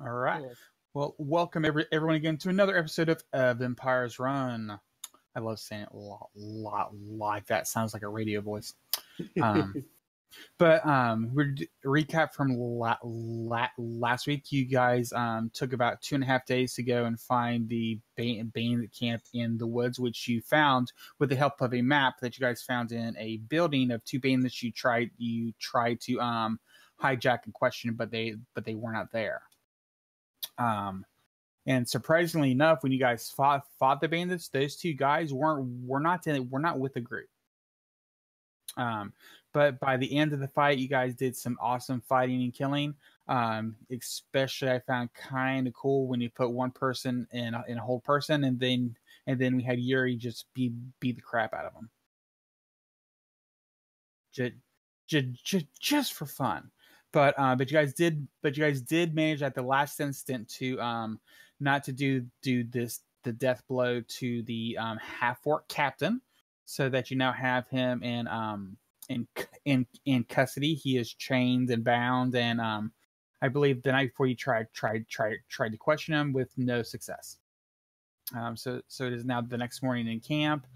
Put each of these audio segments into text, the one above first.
All right. Cool. Well, welcome everyone again to another episode of Empire's Run. I love saying it a lot like that. Sounds like a radio voice. Um, but we're recap from last week. You guys took about 2.5 days to go and find the bandit camp in the woods, which you found with the help of a map that you guys found in a building of two bandits you tried to hijack and question, but they were not there. And surprisingly enough, when you guys fought the bandits, those two guys were not with the group. But by the end of the fight, you guys did some awesome fighting and killing. Especially I found kind of cool when you put one person in a whole person, and then we had Yuri just beat the crap out of them. Just for fun. But you guys did manage at the last instant to not to do the death blow to the half orc captain, so that you now have him in custody. He is chained and bound, and I believe the night before you tried to question him with no success. So it is now the next morning in camp.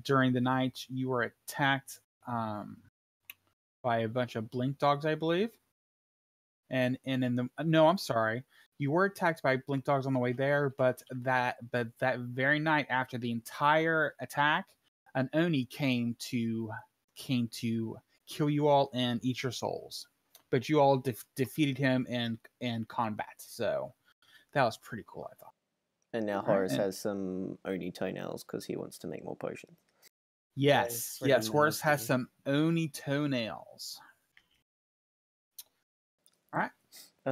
During the night, you were attacked by a bunch of blink dogs, I believe. And I'm sorry. You were attacked by blink dogs on the way there, but that very night after the entire attack, an Oni came to kill you all and eat your souls. But you all defeated him in combat. So that was pretty cool, I thought. And now Horace has some Oni toenails because he wants to make more potions. Yes, Horace has some Oni toenails. All right.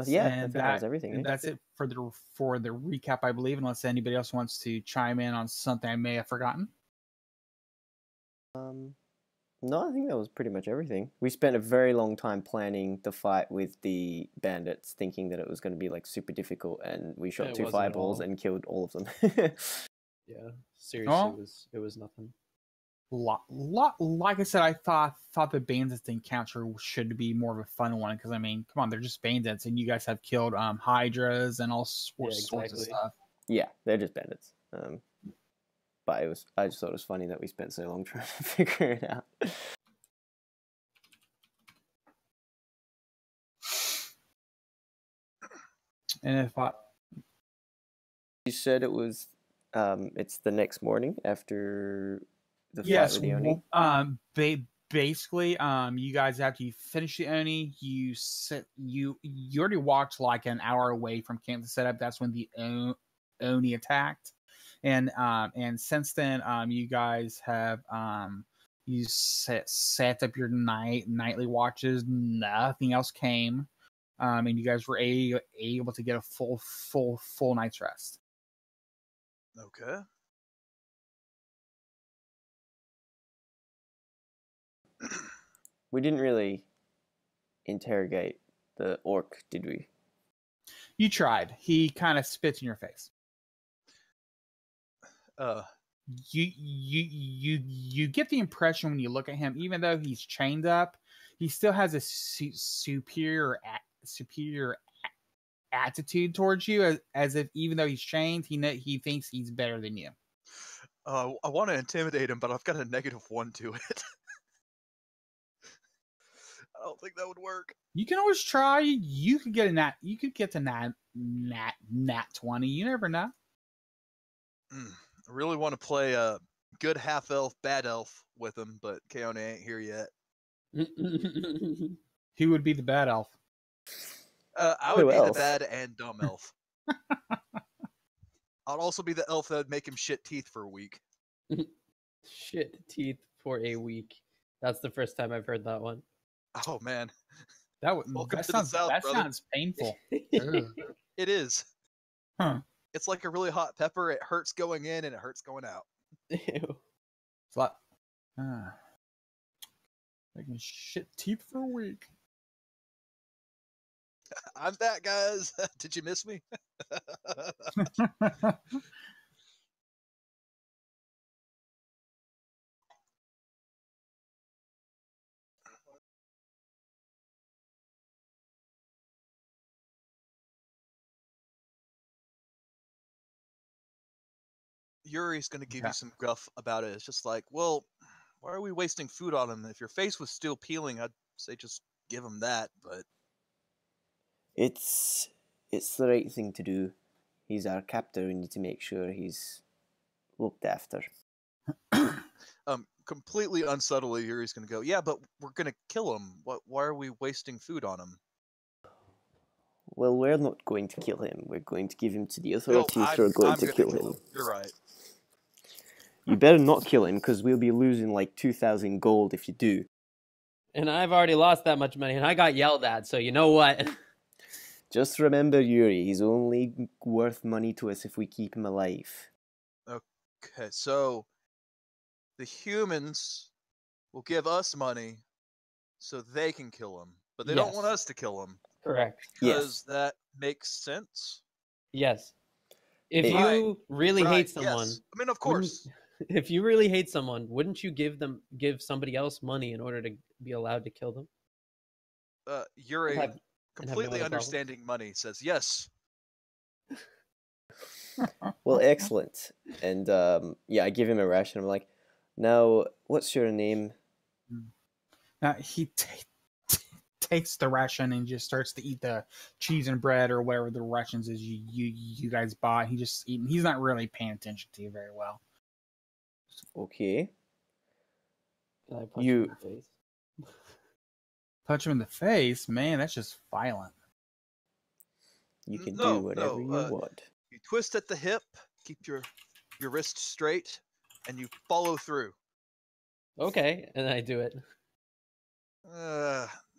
Yeah, I think that was everything. And that's it for the recap, I believe, unless anybody else wants to chime in on something I may have forgotten. No, I think that was pretty much everything. We spent a very long time planning the fight with the bandits, thinking that it was going to be like super difficult, and we shot two fireballs and killed all of them. Yeah, seriously, it was nothing. Like I said, I thought the bandits encounter should be more of a fun one, because I mean, come on, they're just bandits, and you guys have killed hydras and all sorts of stuff. Yeah, they're just bandits. But I just thought it was funny that we spent so long trying to figure it out. And you said it was, it's the next morning after the fight with the Oni? Basically, you guys, after you finish the Oni, you already walked like an hour away from camp to set up. That's when the Oni attacked, and since then, you guys have you set up your nightly watches. Nothing else came, and you guys were able to get a full night's rest. Okay. We didn't really interrogate the orc, did we? You tried. He kind of spits in your face. You get the impression when you look at him, even though he's chained up, he still has a superior attitude towards you, as if even though he's chained, he thinks he's better than you. I want to intimidate him, but I've got a -1 to it. I don't think that would work. You can always try. You could get You could get to nat 20. You never know. I really want to play a good half elf, bad elf with him, but Keone ain't here yet. Who would be the bad elf? I would be the bad and dumb elf. I'd also be the elf that would make him shit teeth for a week. Shit teeth for a week. That's the first time I've heard that one. Oh man, that sounds painful. It is. Huh? It's like a really hot pepper. It hurts going in and it hurts going out. Ew. It's like making shit teeth for a week. I'm that, guys. Did you miss me? Yuri's gonna give Yeah. you some guff about it. It's just like, well, why are we wasting food on him? If your face was still peeling, I'd say just give him that. But It's the right thing to do. He's our captor. We need to make sure he's looked after. completely unsubtly, Yuri's gonna go, yeah, but we're gonna kill him. Why are we wasting food on him? Well, we're not going to kill him. We're going to give him to the No, authorities who are going to gonna kill him. You're right. You better not kill him, because we'll be losing like 2,000 gold if you do. And I've already lost that much money, and I got yelled at, so you know what? Just remember, Yuri, he's only worth money to us if we keep him alive. Okay, so the humans will give us money so they can kill him, but they don't want Yes. us to kill him Correct. because that makes sense. Yes. If Hey. you really Right, hate someone, yes. I mean, of course. if you really hate someone, wouldn't you give somebody else money in order to be allowed to kill them? Yuri, have no completely other problem. understanding money, says yes. Well, excellent. And yeah, I give him a ration. I'm like, now, what's your name? Now he takes the ration and just starts to eat the cheese and bread or whatever the rations is you guys bought. He just eating. He's not really paying attention to you very well. Okay. Can I punch You- him in the face? Punch him in the face, man. That's just violent. You can No, do whatever no, you want. You twist at the hip, keep your wrist straight, and you follow through. Okay, and I do it.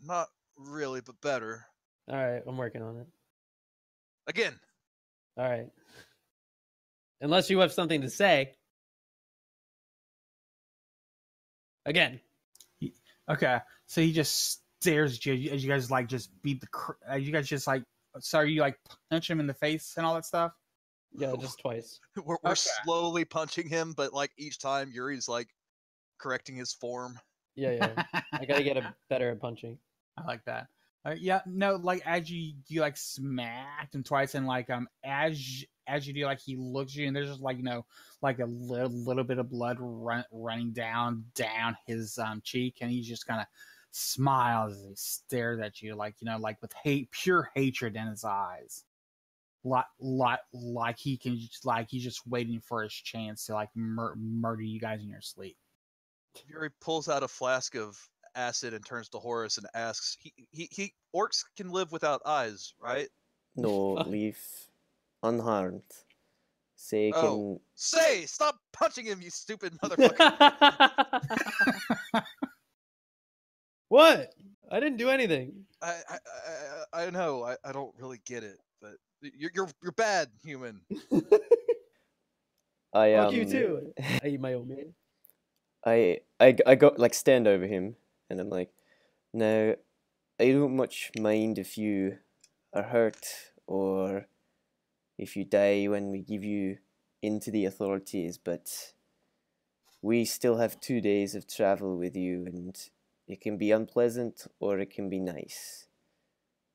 Not really, but better. All right, I'm working on it. Again. All right. Unless you have something to say. Again. Okay, so he just stares at you as you guys like just beat the. You guys just like. So are you like punch him in the face and all that stuff? Yeah, just twice. We're Okay. slowly punching him, but like each time Yuri's like correcting his form. Yeah. I gotta get better at punching. I like that. Yeah, no, like as you like smacked him twice, and like as you do, like he looks at you, and there's just like like a little bit of blood running down his cheek, and he just kind of smiles as he stares at you, like like with pure hatred in his eyes, like he can just like he's just waiting for his chance to like murder you guys in your sleep. Yuri pulls out a flask of acid and turns to Horus and asks, he orcs can live without eyes, right? No, Fuck. leave unharmed. Say can... Oh. Say, stop punching him, you stupid motherfucker. What? I didn't do anything. I know, I don't really get it, but you're bad, human. I Fuck you too. I eat my own meat. I got like stand over him, and I'm like, now, I don't much mind if you are hurt or if you die when we give you into the authorities, but we still have 2 days of travel with you, and it can be unpleasant or it can be nice.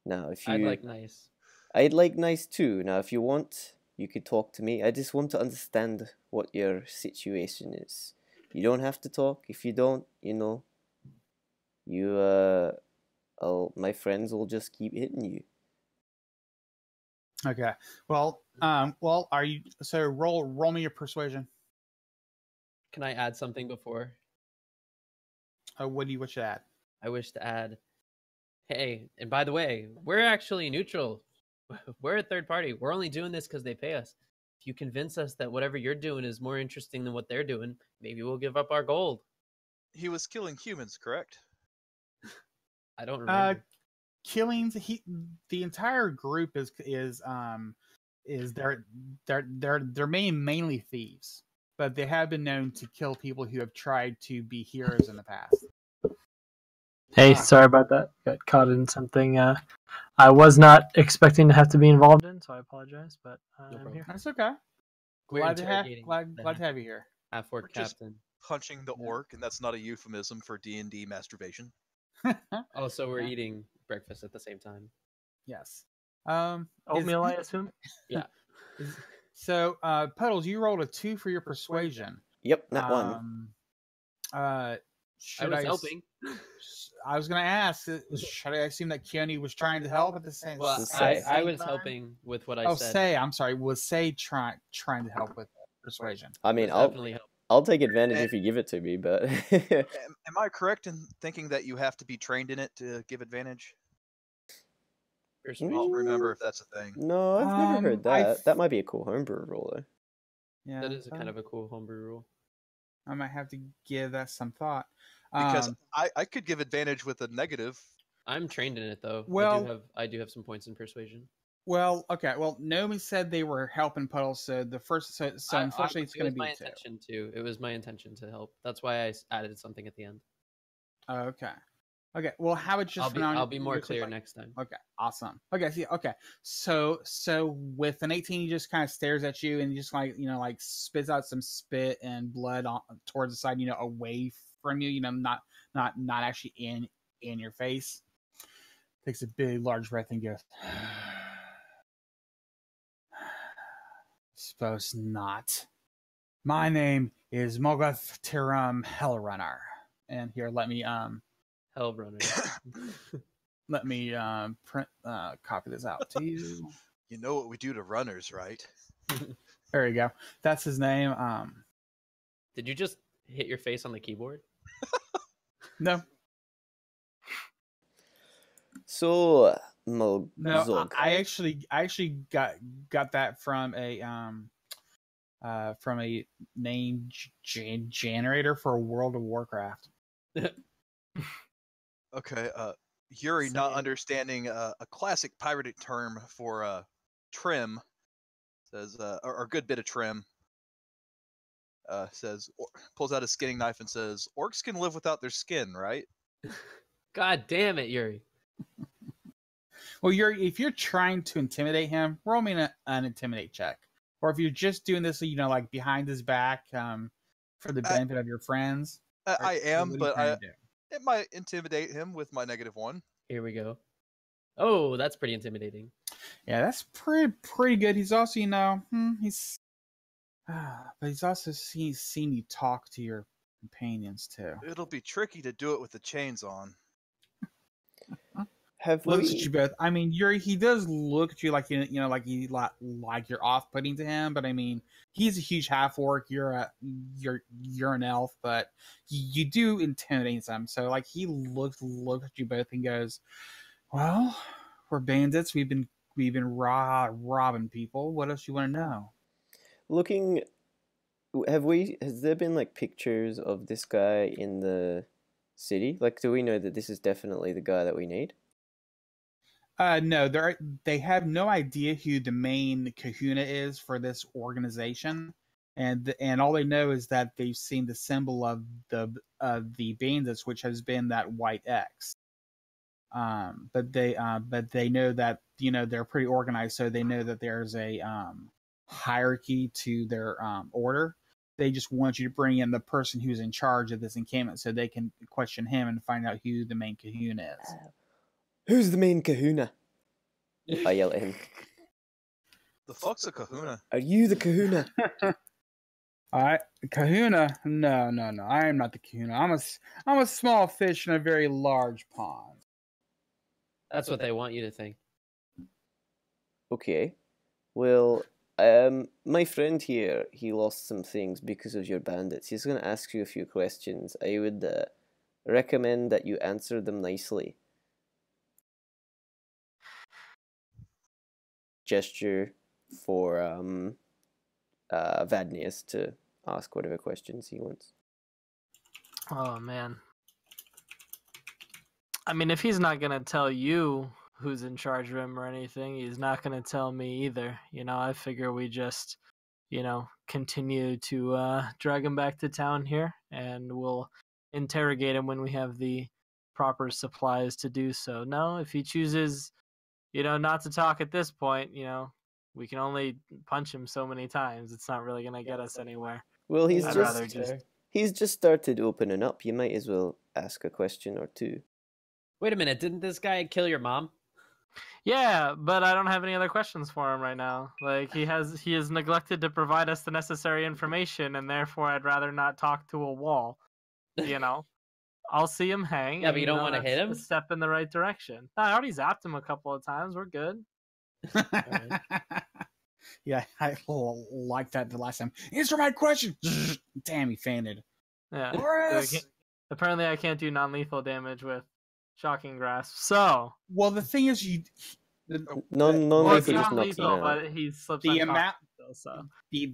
Now, if you... I'd like nice. I'd like nice too. Now, if you want, you could talk to me. I just want to understand what your situation is. You don't have to talk. If you don't, my friends will just keep hitting you. Okay. Well, are you? So roll me your persuasion. Can I add something before? What do you wish to add? I wish to add, hey, and by the way, we're actually neutral. We're a third party. We're only doing this because they pay us. If you convince us that whatever you're doing is more interesting than what they're doing, maybe we'll give up our gold. He was killing humans, correct? I don't remember. Killings. The entire group is they're mainly thieves, but they have been known to kill people who have tried to be heroes in the past. Hey, sorry about that. Got caught in something I was not expecting to have to be involved in, so I apologize, but I'm problem. here. That's okay. We're Glad to have interrogating the glad to have you here. half-orc We're just- captain. Punching the orc, and that's not a euphemism for D&D masturbation. Also, we're eating breakfast at the same time. Yes. Oatmeal, I assume? So, Puddles, you rolled a 2 for your persuasion. Yep, not one. I I was helping. I was going to ask, should I assume that Keone was trying to help at the same Well, Say. I was helping with what I said. Say, I'm sorry. Was Say trying to help with persuasion? I mean, Was definitely helping. I'll take advantage if you give it to me, but Am I correct in thinking that you have to be trained in it to give advantage? Persuasion. I'll remember if that's a thing. no, I've never heard I that. f- That might be a cool homebrew rule, though. Yeah, That is a kind of a cool homebrew rule. I might have to give that some thought. Because I could give advantage with a negative. I'm trained in it though. Well- I do have some points in persuasion. Well, okay. Well, Nomi said they were helping Puddles, so the first, so unfortunately, it's going to be my 2. intention to. It was my intention to help. That's why I added something at the end. Okay. Okay. Well, how about just for now? I'll be more you're just clear like- next time. Okay. Awesome. Okay. See. Okay. So with an 18, he just kind of stares at you and just like like spits out some spit and blood towards the side, away from you. Not actually in your face. Takes a big, large breath and goes. Suppose not. My name is Mogath Tiram Hellrunner. And here, let me Hell runner. print copy this out to you. You know what we do to runners, right? There you go. That's his name. Did you just hit your face on the keyboard? No, So, no. Mogzog. I actually got that from a name generator for World of Warcraft. Okay. Yuri, not Say- understanding a classic pirated term for trim, says, or a good bit of trim. Says, pulls out a skinning knife and says, "Orcs can live without their skin, right?" God damn it, Yuri. Well, if you're trying to intimidate him, roll me an intimidate check. Or if you're just doing this, like behind his back, for the benefit of your friends. I am, what are you but trying to do? it might intimidate him with my -1. Here we go. Oh, that's pretty intimidating. Yeah, that's pretty good. He's also, he's, but he's also seen you talk to your companions too. It'll be tricky to do it with the chains on. Have Looks at we? you both. I mean, he does look at you like like you're off-putting to him. But I mean, he's a huge half orc. You're an elf, but you do intimidate him. So like he looks at you both and goes, "Well, we're bandits. We've been robbing people. What else you want to know?" Looking, has there been like pictures of this guy in the city? Like, do we know that this is definitely the guy that we need? No, they have no idea who the main kahuna is for this organization, and all they know is that they've seen the symbol of the bandits, which has been that white X. But they know that they're pretty organized, so they know that there's a hierarchy to their order. They just want you to bring in the person who's in charge of this encampment, so they can question him and find out who the main kahuna is. Who's the main kahuna? I yell at him. The fuck's a kahuna? Are you the kahuna? Kahuna? No. I am not the kahuna. I'm a small fish in a very large pond. That's what they want you to think. Okay. Well, my friend here, he lost some things because of your bandits. He's going to ask you a few questions. I would recommend that you answer them nicely. Gesture for Vadnius to ask whatever questions he wants. Oh man. I mean, if he's not gonna tell you who's in charge of him or anything, he's not gonna tell me either. I figure we just, continue to drag him back to town here, and we'll interrogate him when we have the proper supplies to do so. No, if he chooses, not to talk at this point, we can only punch him so many times. It's not really gonna get us anywhere. Well, he's I'd just rather just he's just started opening up. You might as well ask a question or two. Wait a minute, didn't this guy kill your mom? Yeah, but I don't have any other questions for him right now. Like he has neglected to provide us the necessary information, and therefore I'd rather not talk to a wall. You know, I'll see him hang. Yeah, and, but you don't know, wanna hit that's him? a step in the right direction. I already zapped him a couple of times. We're good. Yeah, I like that the last time. Answer my question. Damn, he fainted. Yeah. Boris! Apparently, I can't do non-lethal damage with shocking grasp. So, Well, the thing is, well, it's Non-lethal just knocks him non-lethal, out. but he slips the unconscious amount still, so.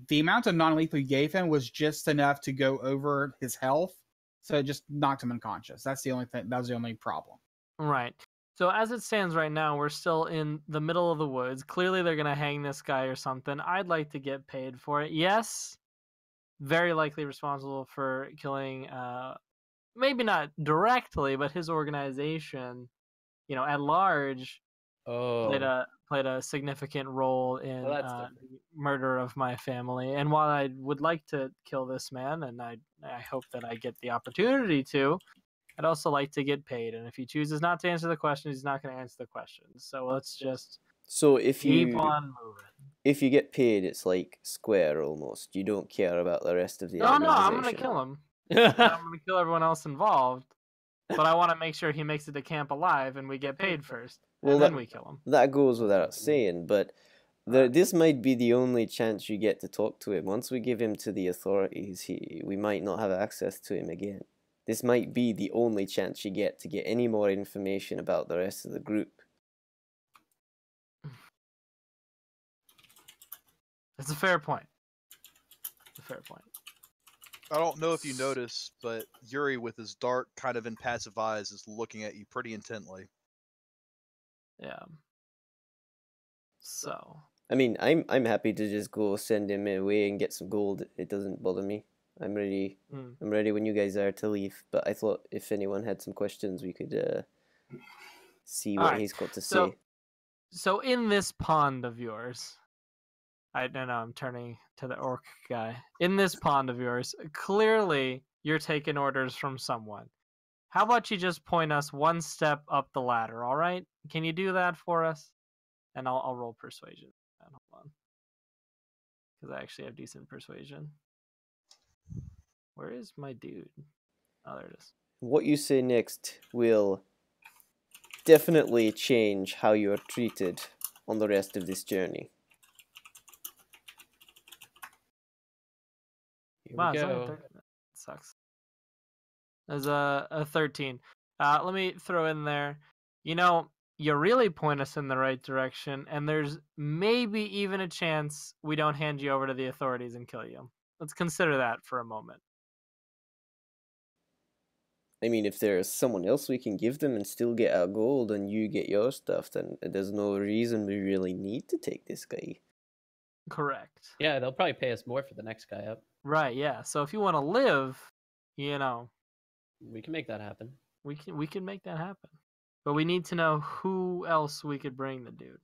the amount of non-lethal you gave him was just enough to go over his health, so it just knocked him unconscious. That's the only thing. That was the only problem. Right. So as it stands right now, we're still in the middle of the woods. Clearly, they're gonna hang this guy or something. I'd like to get paid for it. Yes, very likely responsible for killing. Maybe not directly, but his organization, at large, played Oh. a significant role in Well, that's the different. murder of my family. And while I would like to kill this man, and I hope that I get the opportunity to, I'd also like to get paid. And if he chooses not to answer the question, he's not going to answer the question. So let's just So if keep you on moving. if you get paid, it's like square almost. You don't care about the rest of the No, organization. I'm going to kill him. And I'm going to kill everyone else involved. But I want to make sure he makes it to camp alive and we get paid first. Well, And then we kill him. That goes without saying, but this might be the only chance you get to talk to him. Once we give him to the authorities, we might not have access to him again. This might be the only chance you get to get any more information about the rest of the group. That's a fair point. It's a fair point. I don't know if you noticed, but Yuri, with his dark, kind of impassive eyes, is looking at you pretty intently. Yeah. So. I mean, I'm happy to just go send him away and get some gold. It doesn't bother me. I'm ready. I'm ready when you guys are to leave. But I thought if anyone had some questions, we could see what he's got to say. So in this pond of yours, I don't know. I'm turning to the orc guy. In this pond of yours, clearly you're taking orders from someone. How about you just point us one step up the ladder? All right? Can you do that for us? And I'll roll persuasion. Hold on, because I actually have decent persuasion. Where is my dude? Oh, there it is. What you say next will definitely change how you are treated on the rest of this journey. Here Wow, we it's only go. 13. That sucks. There's a 13. Let me throw in there. You really point us in the right direction, and there's maybe even a chance we don't hand you over to the authorities and kill you. Let's consider that for a moment. I mean, if there's someone else we can give them and still get our gold and you get your stuff, then there's no reason we really need to take this guy. Correct. Yeah, they'll probably pay us more for the next guy up. Right, yeah. So if you want to live, we can make that happen. We can make that happen. But we need to know who else we could bring the dude.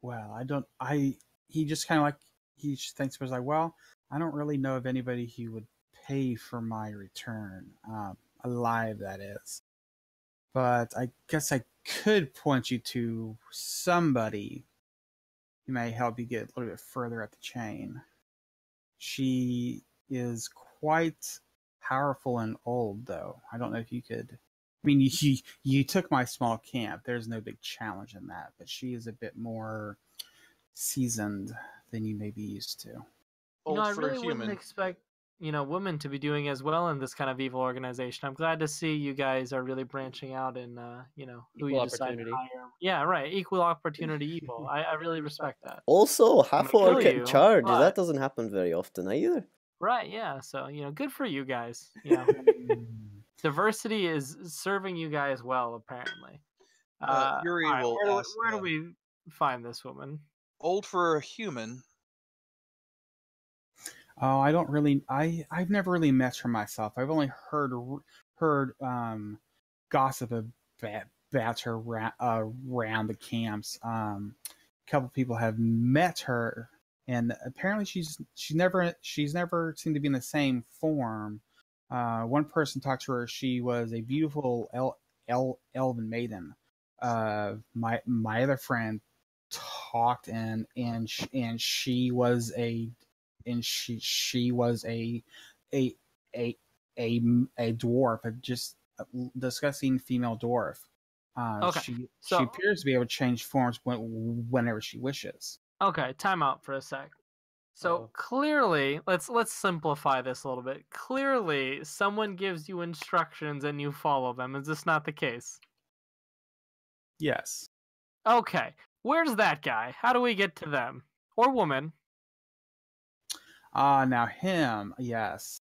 Well, he just kind of like, he just thinks, was like, well, I don't really know of anybody who would pay for my return. Alive, that is. But I guess I could point you to somebody who may help you get a little bit further up the chain. She is quite powerful and old, though. I don't know if you could. I mean, you took my small camp. There's no big challenge in that, but she is a bit more seasoned than you may be used to. Old I for really a human. wouldn't expect women to be doing as well in this kind of evil organization. I'm glad to see you guys are really branching out in who you decide to hire. Yeah, right. Equal opportunity evil. I really respect that. Also, half orc in charge. but- That doesn't happen very often either. Right, yeah. So, good for you guys. Diversity is serving you guys well, apparently. Yuri all right, will where ask, do we find this woman? Old for a human. Oh, I don't really. I've never really met her myself. I've only heard gossip about her around the camps. A couple people have met her, and apparently she's never seemed to be in the same form. One person talked to her. She was a beautiful elven maiden. My other friend talked and she was a a dwarf, just a disgusting female dwarf. Okay, She so- appears to be able to change forms whenever she wishes. Okay, time out for a sec. So Uh-oh. clearly, let's simplify this a little bit. Clearly, someone gives you instructions and you follow them. Is this not the case? Yes. Okay, where's that guy? How do we get to them? Or woman? Now him, yes.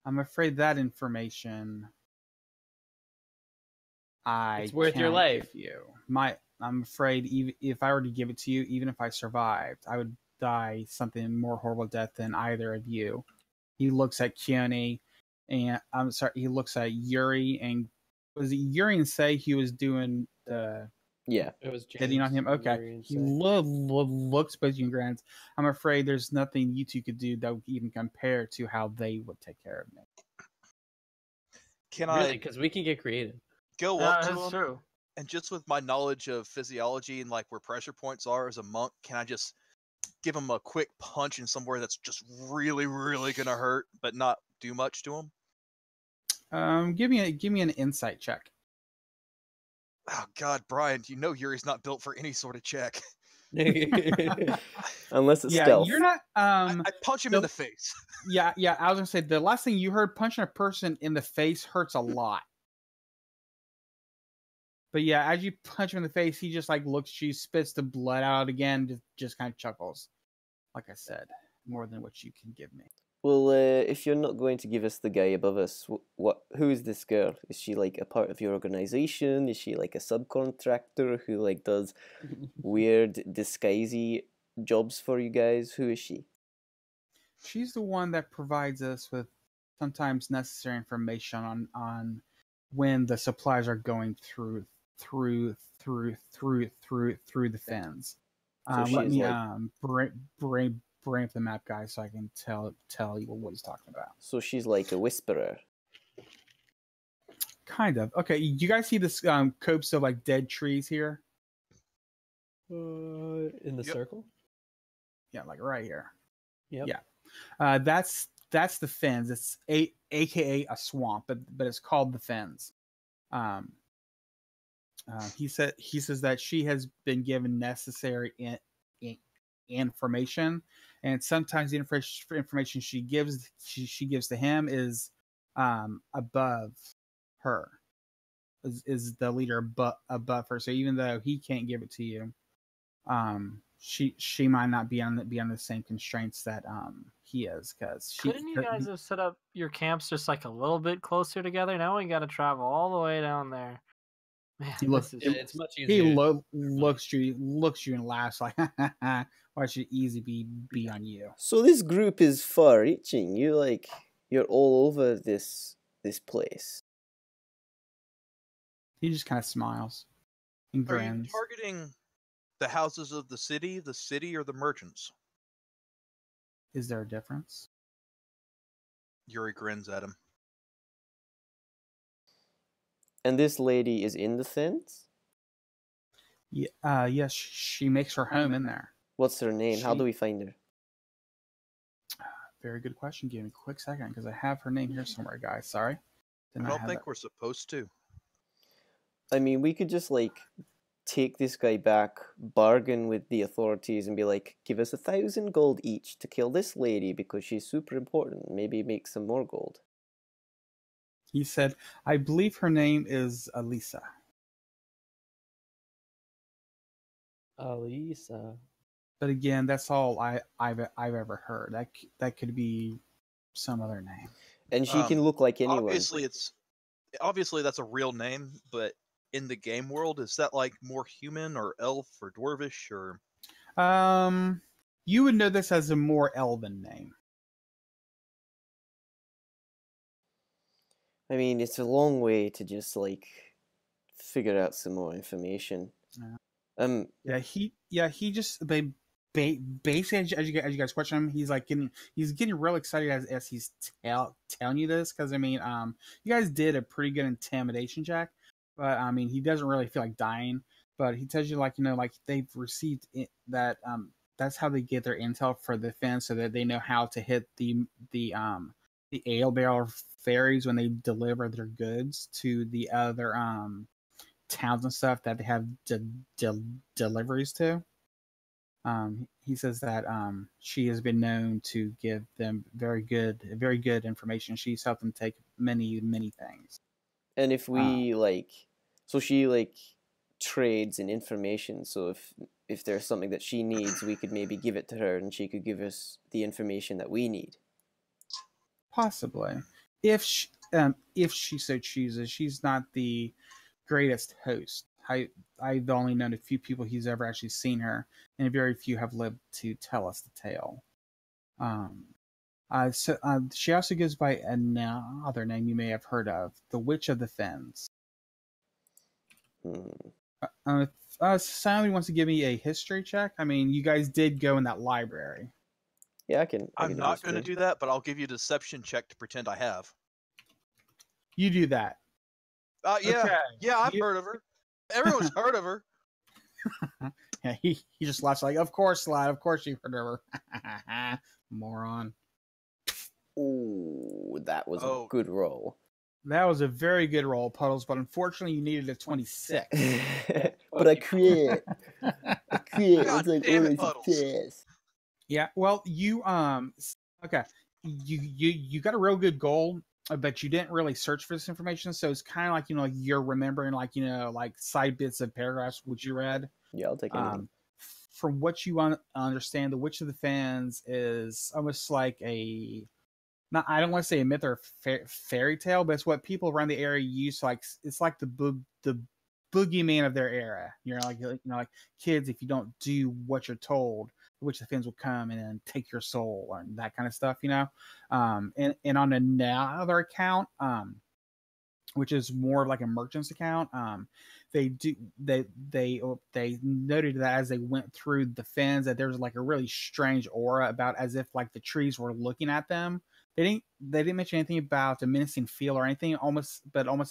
I'm afraid that information It's worth your can't life. give you. I'm afraid even if I were to give it to you, even if I survived, I would die something more horrible death than either of you. He looks at Keone, and I'm sorry, he looks at Yuri, and was it Yuri and say he was doing the Yeah. It was hitting on him? Okay. Yuri and He Say. looks both you and grants. I'm afraid there's nothing you two could do that would even compare to how they would take care of me. Can Really, I because we can get creative. go up to That's him true. and just with my knowledge of physiology and like where pressure points are as a monk, can I just give him a quick punch in somewhere that's just really, really gonna hurt, but not do much to him? Give me an insight check. Oh God, Brian, you know Yuri's not built for any sort of check. Unless it's Yeah, stealth. you're not. I punch him in no- the face. Yeah. I was gonna say the last thing you heard, punching a person in the face hurts a lot. But yeah, as you punch him in the face, he just like looks at you, spits the blood out again, just kind of chuckles. Like I said, more than what you can give me. Well, if you're not going to give us the guy above us, who is this girl? Is she like a part of your organization? Is she like a subcontractor who like does weird disguisey jobs for you guys? Who is she? She's the one that provides us with sometimes necessary information on when the supplies are going through the fins. So Let she's me like- bring up the map, guys, so I can tell you what he's talking about. So she's like a whisperer. Kind of. Okay, you guys see this copse of like dead trees here? In the Yep. circle? Yeah, like right here. Yep. Yeah. That's the Fens. It's aka a swamp, but it's called the Fens. He says that she has been given necessary information, and sometimes the information she gives to him is above her, is the leader above her. So even though he can't give it to you, she might not be on the same constraints that he is, because Couldn't you guys have set up your camps just like a little bit closer together? Now we got to travel all the way down there. Man, He looks- this is It's much he easier. looks you and laughs like, why should it easy be on you? So this group is far-reaching. You're all over this place. He just kind of smiles and Are you grins. targeting the houses of the city, or the merchants? Is there a difference? Yuri grins at him. And this lady is in the fence? Yeah, yes, she makes her home in there. What's her name? How She- do we find her? Very good question. Give me a quick second, because I have her name here somewhere, guys. Sorry. Did I not don't have think that. we're supposed to. I mean, we could just like take this guy back, bargain with the authorities, and be like, give us 1,000 gold each to kill this lady because she's super important. Maybe make some more gold. He said, I believe her name is Elisa. Alisa. But again, that's all I've ever heard. That could be some other name. And she can look like anyone. Obviously that's a real name, but in the game world, is that like more human or elf or dwarvish or? You would know this as a more elven name. I mean, it's a long way to just like figure out some more information. Yeah. He just basically as you guys question him, he's getting real excited as he's telling you this, because I mean, you guys did a pretty good intimidation check, but I mean, he doesn't really feel like dying. But he tells you, like, like they've received that. That's how they get their intel for the fence, so that they know how to hit the ale barrel ferries when they deliver their goods to the other towns and stuff that they have deliveries to. He says that she has been known to give them very good information. She's helped them take many things. And if we so she trades in information. So if there's something that she needs, we could maybe give it to her, and she could give us the information that we need. Possibly, if she so chooses. She's not the greatest host. I've only known a few people who's ever actually seen her, and very few have lived to tell us the tale. She also goes by another name you may have heard of, the Witch of the Fens. Somebody wants to give me a history check. I mean, you guys did go in that library. Yeah, I can. I'm not going to do that, but I'll give you a deception check to pretend I have. You do that. Yeah, Okay. yeah, I've heard of her. Everyone's heard of her. Yeah, he just laughs like, of course, lad, of course you've heard of her. Moron. Ooh, that was a good roll. That was a very good roll, Puddles, but unfortunately you needed a 26. But I crit. God damn it, Puddles. Yeah, well, you okay. You got a real good goal, but you didn't really search for this information, so it's kind of like, like you're remembering like side bits of paragraphs which you read. Yeah, I'll take it. From what you understand, the Witch of the Fens is almost like I don't want to say a myth or fairy tale, but it's what people around the area use. It's like the boogeyman of their era. Like kids, if you don't do what you're told, the Witch of the Fens will come and take your soul and that kind of stuff. And on another account, which is more of like a merchant's account, they noted that as they went through the fens that there was like a really strange aura about, as if like the trees were looking at them. They didn't mention anything about a menacing feel or anything, almost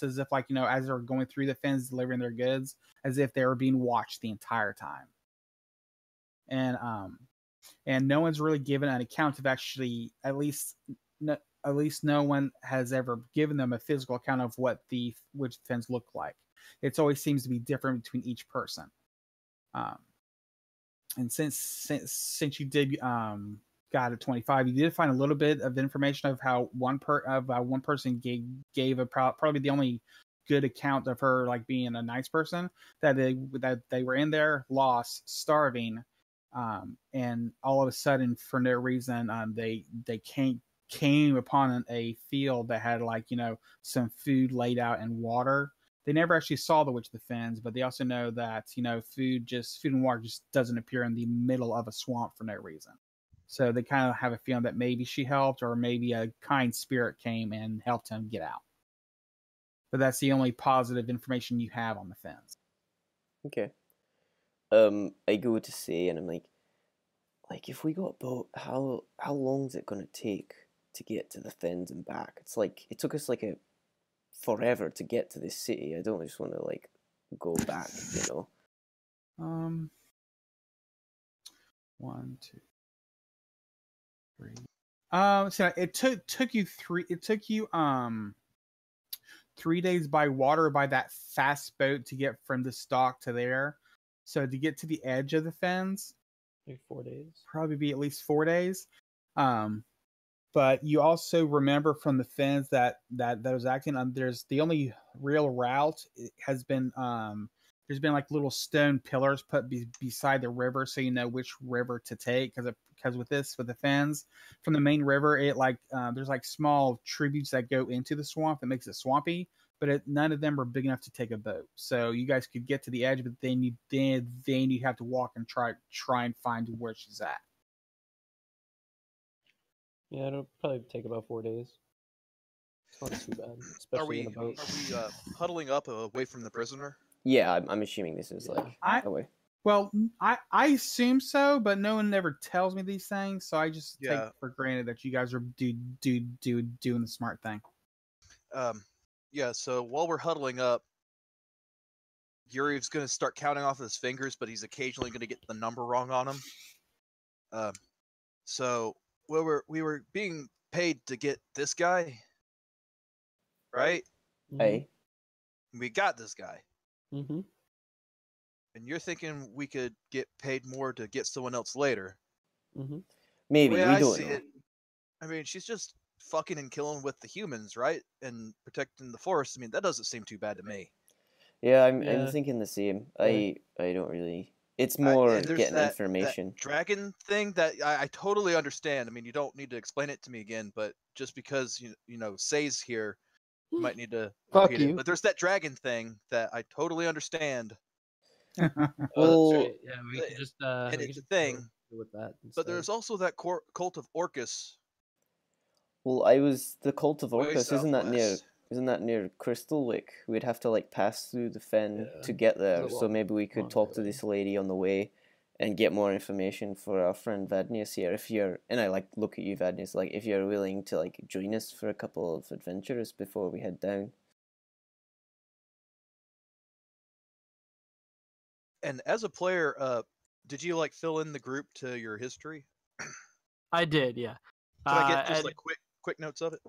as if like, as they were going through the fens delivering their goods, as if they were being watched the entire time. And no one's really given an account of actually, at least no one has ever given them a physical account of what the Witch Fens look like. It always seems to be different between each person. And since you did got a 25, you did find a little bit of information of how one person gave probably the only good account of her like being a nice person, that they were in there lost, starving, and all of a sudden for no reason they came upon a field that had like some food laid out and water. They never actually saw the Witch of the Fens, but they also know that food and water just doesn't appear in the middle of a swamp for no reason. So they kind of have a feeling that maybe she helped, or maybe a kind spirit came and helped him get out. But that's the only positive information you have on the fens. Okay. I go to say, and I'm like if we got a boat, how long is it gonna take to get to the fens and back? It's like it took us like a forever to get to this city. I don't just want to like go back, 1, 2, 3. So it took you 3. It took you 3 days by water by that fast boat to get from the dock to there. So to get to the edge of the fens, maybe 4 days. Probably be at least 4 days. But you also remember from the fens that was acting on. There's the only real route has been there's been like little stone pillars put beside the river, so you know which river to take. Because with the fens from the main river, it there's like small tributes that go into the swamp that makes it swampy. But none of them are big enough to take a boat. So you guys could get to the edge, but then you have to walk and try and find where she's at. Yeah, it'll probably take about 4 days. It's not too bad, especially in a boat. Are we huddling up away from the prisoner? Yeah, I'm assuming this is away. Well, I assume so, but no one ever tells me these things, so I just take for granted that you guys are doing the smart thing. Yeah. So while we're huddling up, Yuri's gonna start counting off his fingers, but he's occasionally gonna get the number wrong on him. So we were being paid to get this guy, right? Hey, We got this guy, Mm-hmm. and you're thinking we could get paid more to get someone else later. Mm-hmm. maybe, The way we I don't see know. it, I mean, she's just fucking and killing with the humans, right? And protecting the forest. I mean, that doesn't seem too bad to me. Yeah, I'm Yeah. thinking the same. Yeah. I don't really. It's more And there's getting that information. dragon thing that I totally understand. I mean, you don't need to explain it to me again, but just because you know Say's here, you might need to Fuck repeat it. you. But there's that dragon thing that I totally understand, Oh, Well, that's right. Yeah, we uh, could just and we it's could a just thing. go with that. But instead. there's also that cult of Orcus Well, I was the Cult of way Orcus. Isn't that near? southwest. Isn't that near Crystalwick? We'd have to like pass through the fen Yeah. to get there. It's a So long- maybe we could long talk to way. this lady on the way, and get more information for our friend Vadnius here. If you're, and I like look at you, Vadnius, like if you're willing to like join us for a couple of adventures before we head down. And as a player, did you like fill in the group to your history? I did, yeah. Can I get just and, like quick notes of it?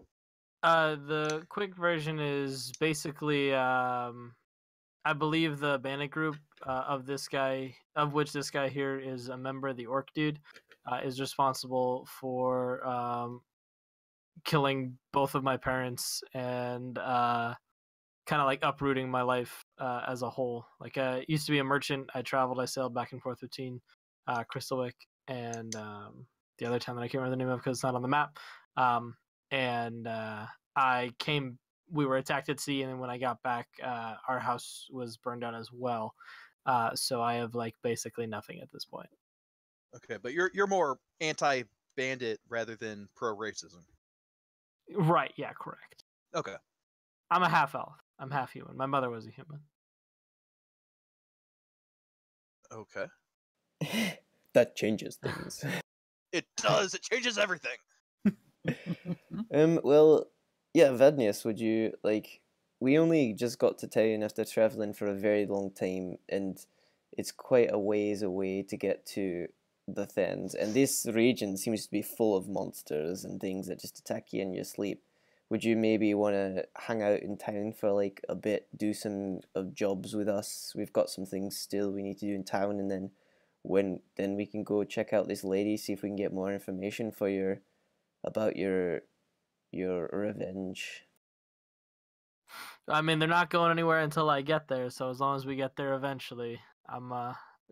the quick version is basically, I believe the bandit group of this guy, of which this guy here is a member of the Orc Dude, is responsible for killing both of my parents and kind of like uprooting my life as a whole. Like, I used to be a merchant. I traveled. I sailed back and forth between Crystalwick and the other town that I can't remember the name of because it's not on the map. And I came. We were attacked at sea, and then when I got back, our house was burned down as well. So I have like basically nothing at this point. Okay, but you're more anti-bandit rather than pro-racism. Right? Yeah, correct. Okay. I'm a half elf. I'm half human. My mother was a human. Okay. That changes things. It does. It changes everything. Well, yeah, Vadnius, would you like? We only just got to town after traveling for a very long time, and it's quite a ways away to get to the Fens. And this region seems to be full of monsters and things that just attack you in your sleep. Would you maybe want to hang out in town for like a bit, do some of jobs with us? We've got some things still we need to do in town, and then then we can go check out this lady, see if we can get more information for about your revenge. I mean, they're not going anywhere until I get there. So as long as we get there eventually, I'm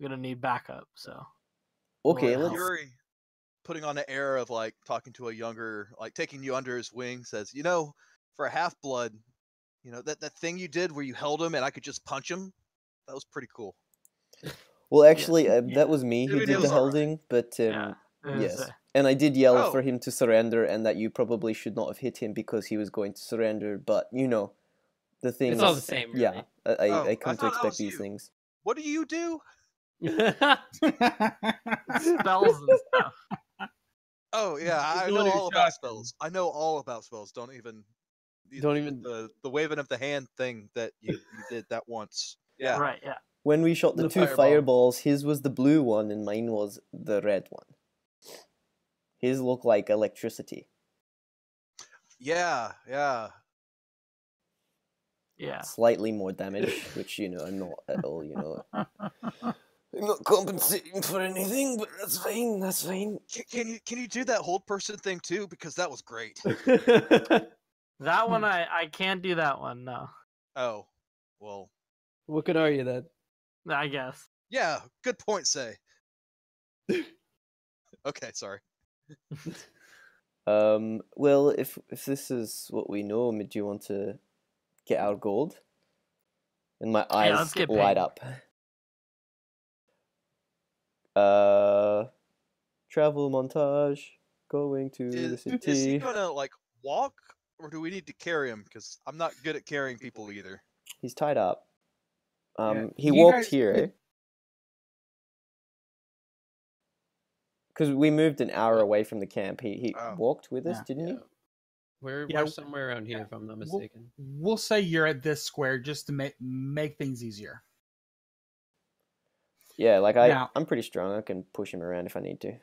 gonna need backup. So Okay, Lord let's. help. Yuri, putting on an air of like talking to a younger, like taking you under his wing, says, "You know, for a half-blood, you know that thing you did where you held him and I could just punch him, that was pretty cool." Well, actually, Yeah. that was me who Maybe did it the was alright. holding, but Yeah. yes, and I did yell Oh. for him to surrender, and that you probably should not have hit him because he was going to surrender. But you know, the thing. It's all the same, really. Yeah, I Oh, I come I to thought that expect was these you. things. What do you do? Spells and stuff. Oh yeah, I know Ability all shock about him. spells. I know all about spells. Don't even Don't the waving of the hand thing that you did that once. Yeah. Right. Yeah. When we shot the The two fireball. fireballs, his was the blue one and mine was the red one. His looked like electricity. Yeah, yeah. Yeah. Slightly more damage, which, I'm not at all, I'm not compensating for anything, but that's fine, that's fine. Can you do that hold person thing too? Because that was great. That one I can't do that one. No. Oh, well, What good are you then? I guess. yeah. Good point, Say. Okay, sorry. Well, if this is what we know, do you want to get our gold? And my Yeah, eyes let's get light paid. up. Travel montage, going to the Is he city. gonna like walk, or do we need to carry him? Because I'm not good at carrying people either. He's tied up. Yeah, He you walked guys here, could- eh? Because we moved an hour away from the camp. He Oh. walked with us, Yeah. didn't he? We're Yeah, somewhere around here, if I'm not we'll- mistaken. We'll say you're at this square just to make things easier. Yeah, like Now- I'm pretty strong. I can push him around if I need to.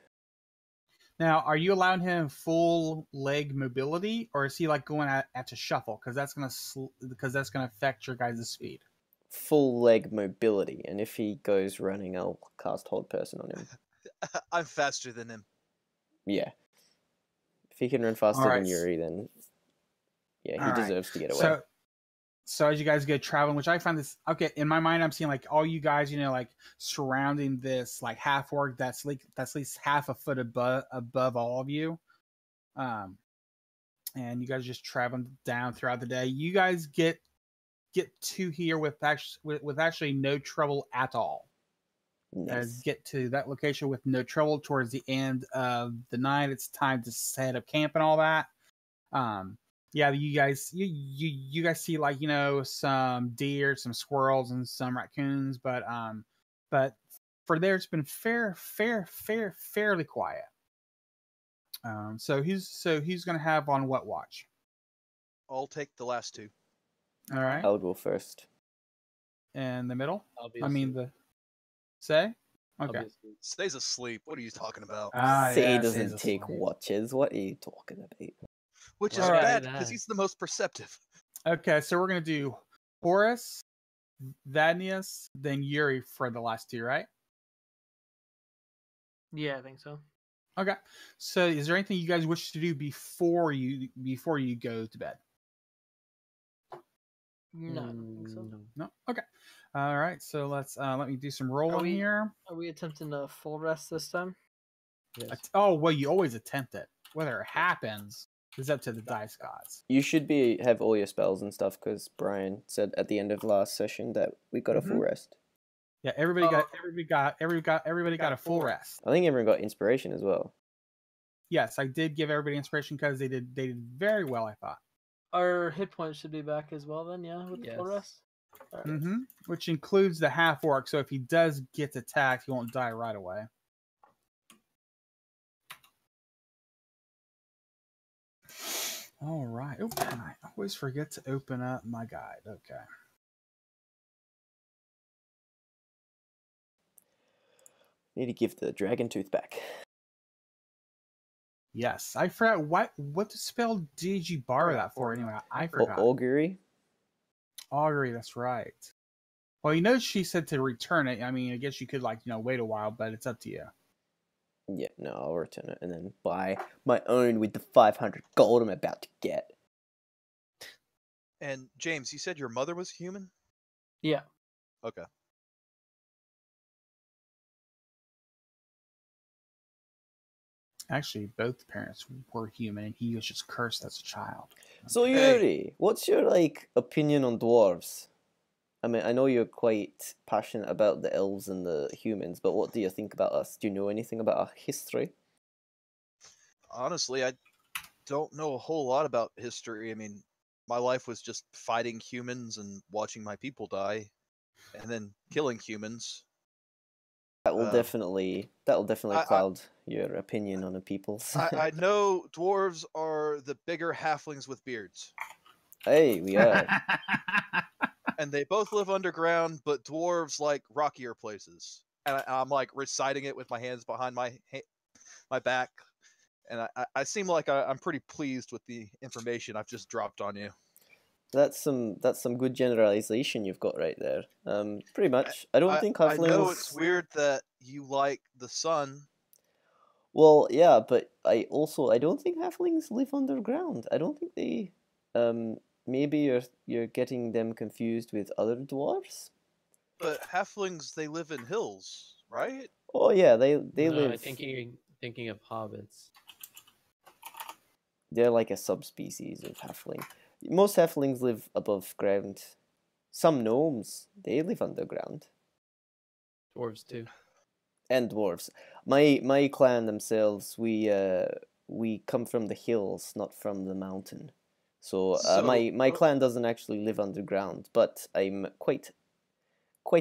Now, are you allowing him full leg mobility, or is he like going at to shuffle? Because that's gonna affect your guys' speed. Full leg mobility, and if he goes running, I'll cast Hold Person on him. I'm faster than him. Yeah. If he can run faster Alright. than Yuri, then yeah, he Alright. deserves to get away. So as you guys go traveling, which I find this okay in my mind, I'm seeing like all you guys, like surrounding this like half orc that's at least half a foot above all of you, and you guys just traveling down throughout the day. You guys get to here with actually no trouble at all. Nice. Get to that location with no trouble towards the end of the night. It's time to set up camp and all that. Yeah, you guys see like some deer, some squirrels, and some raccoons, but for there it's been fairly quiet. So he's gonna have on what watch? I'll take the last two. All right, I'll go first. in the middle. Obviously. I mean the say. Okay. Obviously. Stays asleep. What are you talking about? Say yeah, doesn't Say's take asleep. watches. What are you talking about? Which is Alright. bad because he's the most perceptive. Okay, so we're gonna do Horus, Thaddeus, then Yuri for the last two, right? Yeah, I think so. Okay. So is there anything you guys wish to do before you go to bed? No, I don't think so. No. No? Okay. All right. So let me do some rolling we- here. Are we attempting a full rest this time? Yes. Oh, well, you always attempt it. Whether it happens is up to the dice gods. You should have all your spells and stuff because Brian said at the end of last session that we got a full rest. Yeah, everybody got a full rest. I think everyone got inspiration as well. Yes, I did give everybody inspiration because they did very well, I thought. Our hit points should be back as well then, yeah, with the full Yes. rest? Alright. Mm-hmm. Which includes the half orc. So if he does get attacked, he won't die right away. All right. Oh, and I always forget to open up my guide. Okay. Need to give the dragon tooth back. Yes, I forgot what spell did you borrow that for anyway? I forgot. Augury. Augury, that's right. Well, she said to return it. I mean, I guess you could wait a while, but it's up to you. Yeah, no, I'll return it and then buy my own with the 500 gold I'm about to get. And James, you said your mother was human? Yeah. Okay. Actually, both parents were human, and he was just cursed as a child. So Hey. Yuri, what's your opinion on dwarves? I mean, I know you're quite passionate about the elves and the humans, but what do you think about us? Do you know anything about our history? Honestly, I don't know a whole lot about history. I mean, my life was just fighting humans and watching my people die, and then killing humans. That will Uh, definitely cloud your opinion on the peoples. I know dwarves are the bigger halflings with beards, Hey, we are. and they both live underground, but dwarves like rockier places. And I'm like reciting it with my hands behind my back, and I seem like I'm pretty pleased with the information I've just dropped on you. That's some good generalization you've got right there. Pretty much. I don't think I halflings. know it's weird that you like the sun. Well, yeah, but I don't think halflings live underground. I don't think they. Maybe you're getting them confused with other dwarves. But halflings, they live in hills, right? Oh yeah, they No, live. I think you're thinking of hobbits. They're like a subspecies of halfling. Most halflings live above ground. Some gnomes, they live underground. Dwarves too. And dwarves. My clan themselves, we come from the hills, not from the mountain. So, my clan doesn't actually live underground, but I'm quite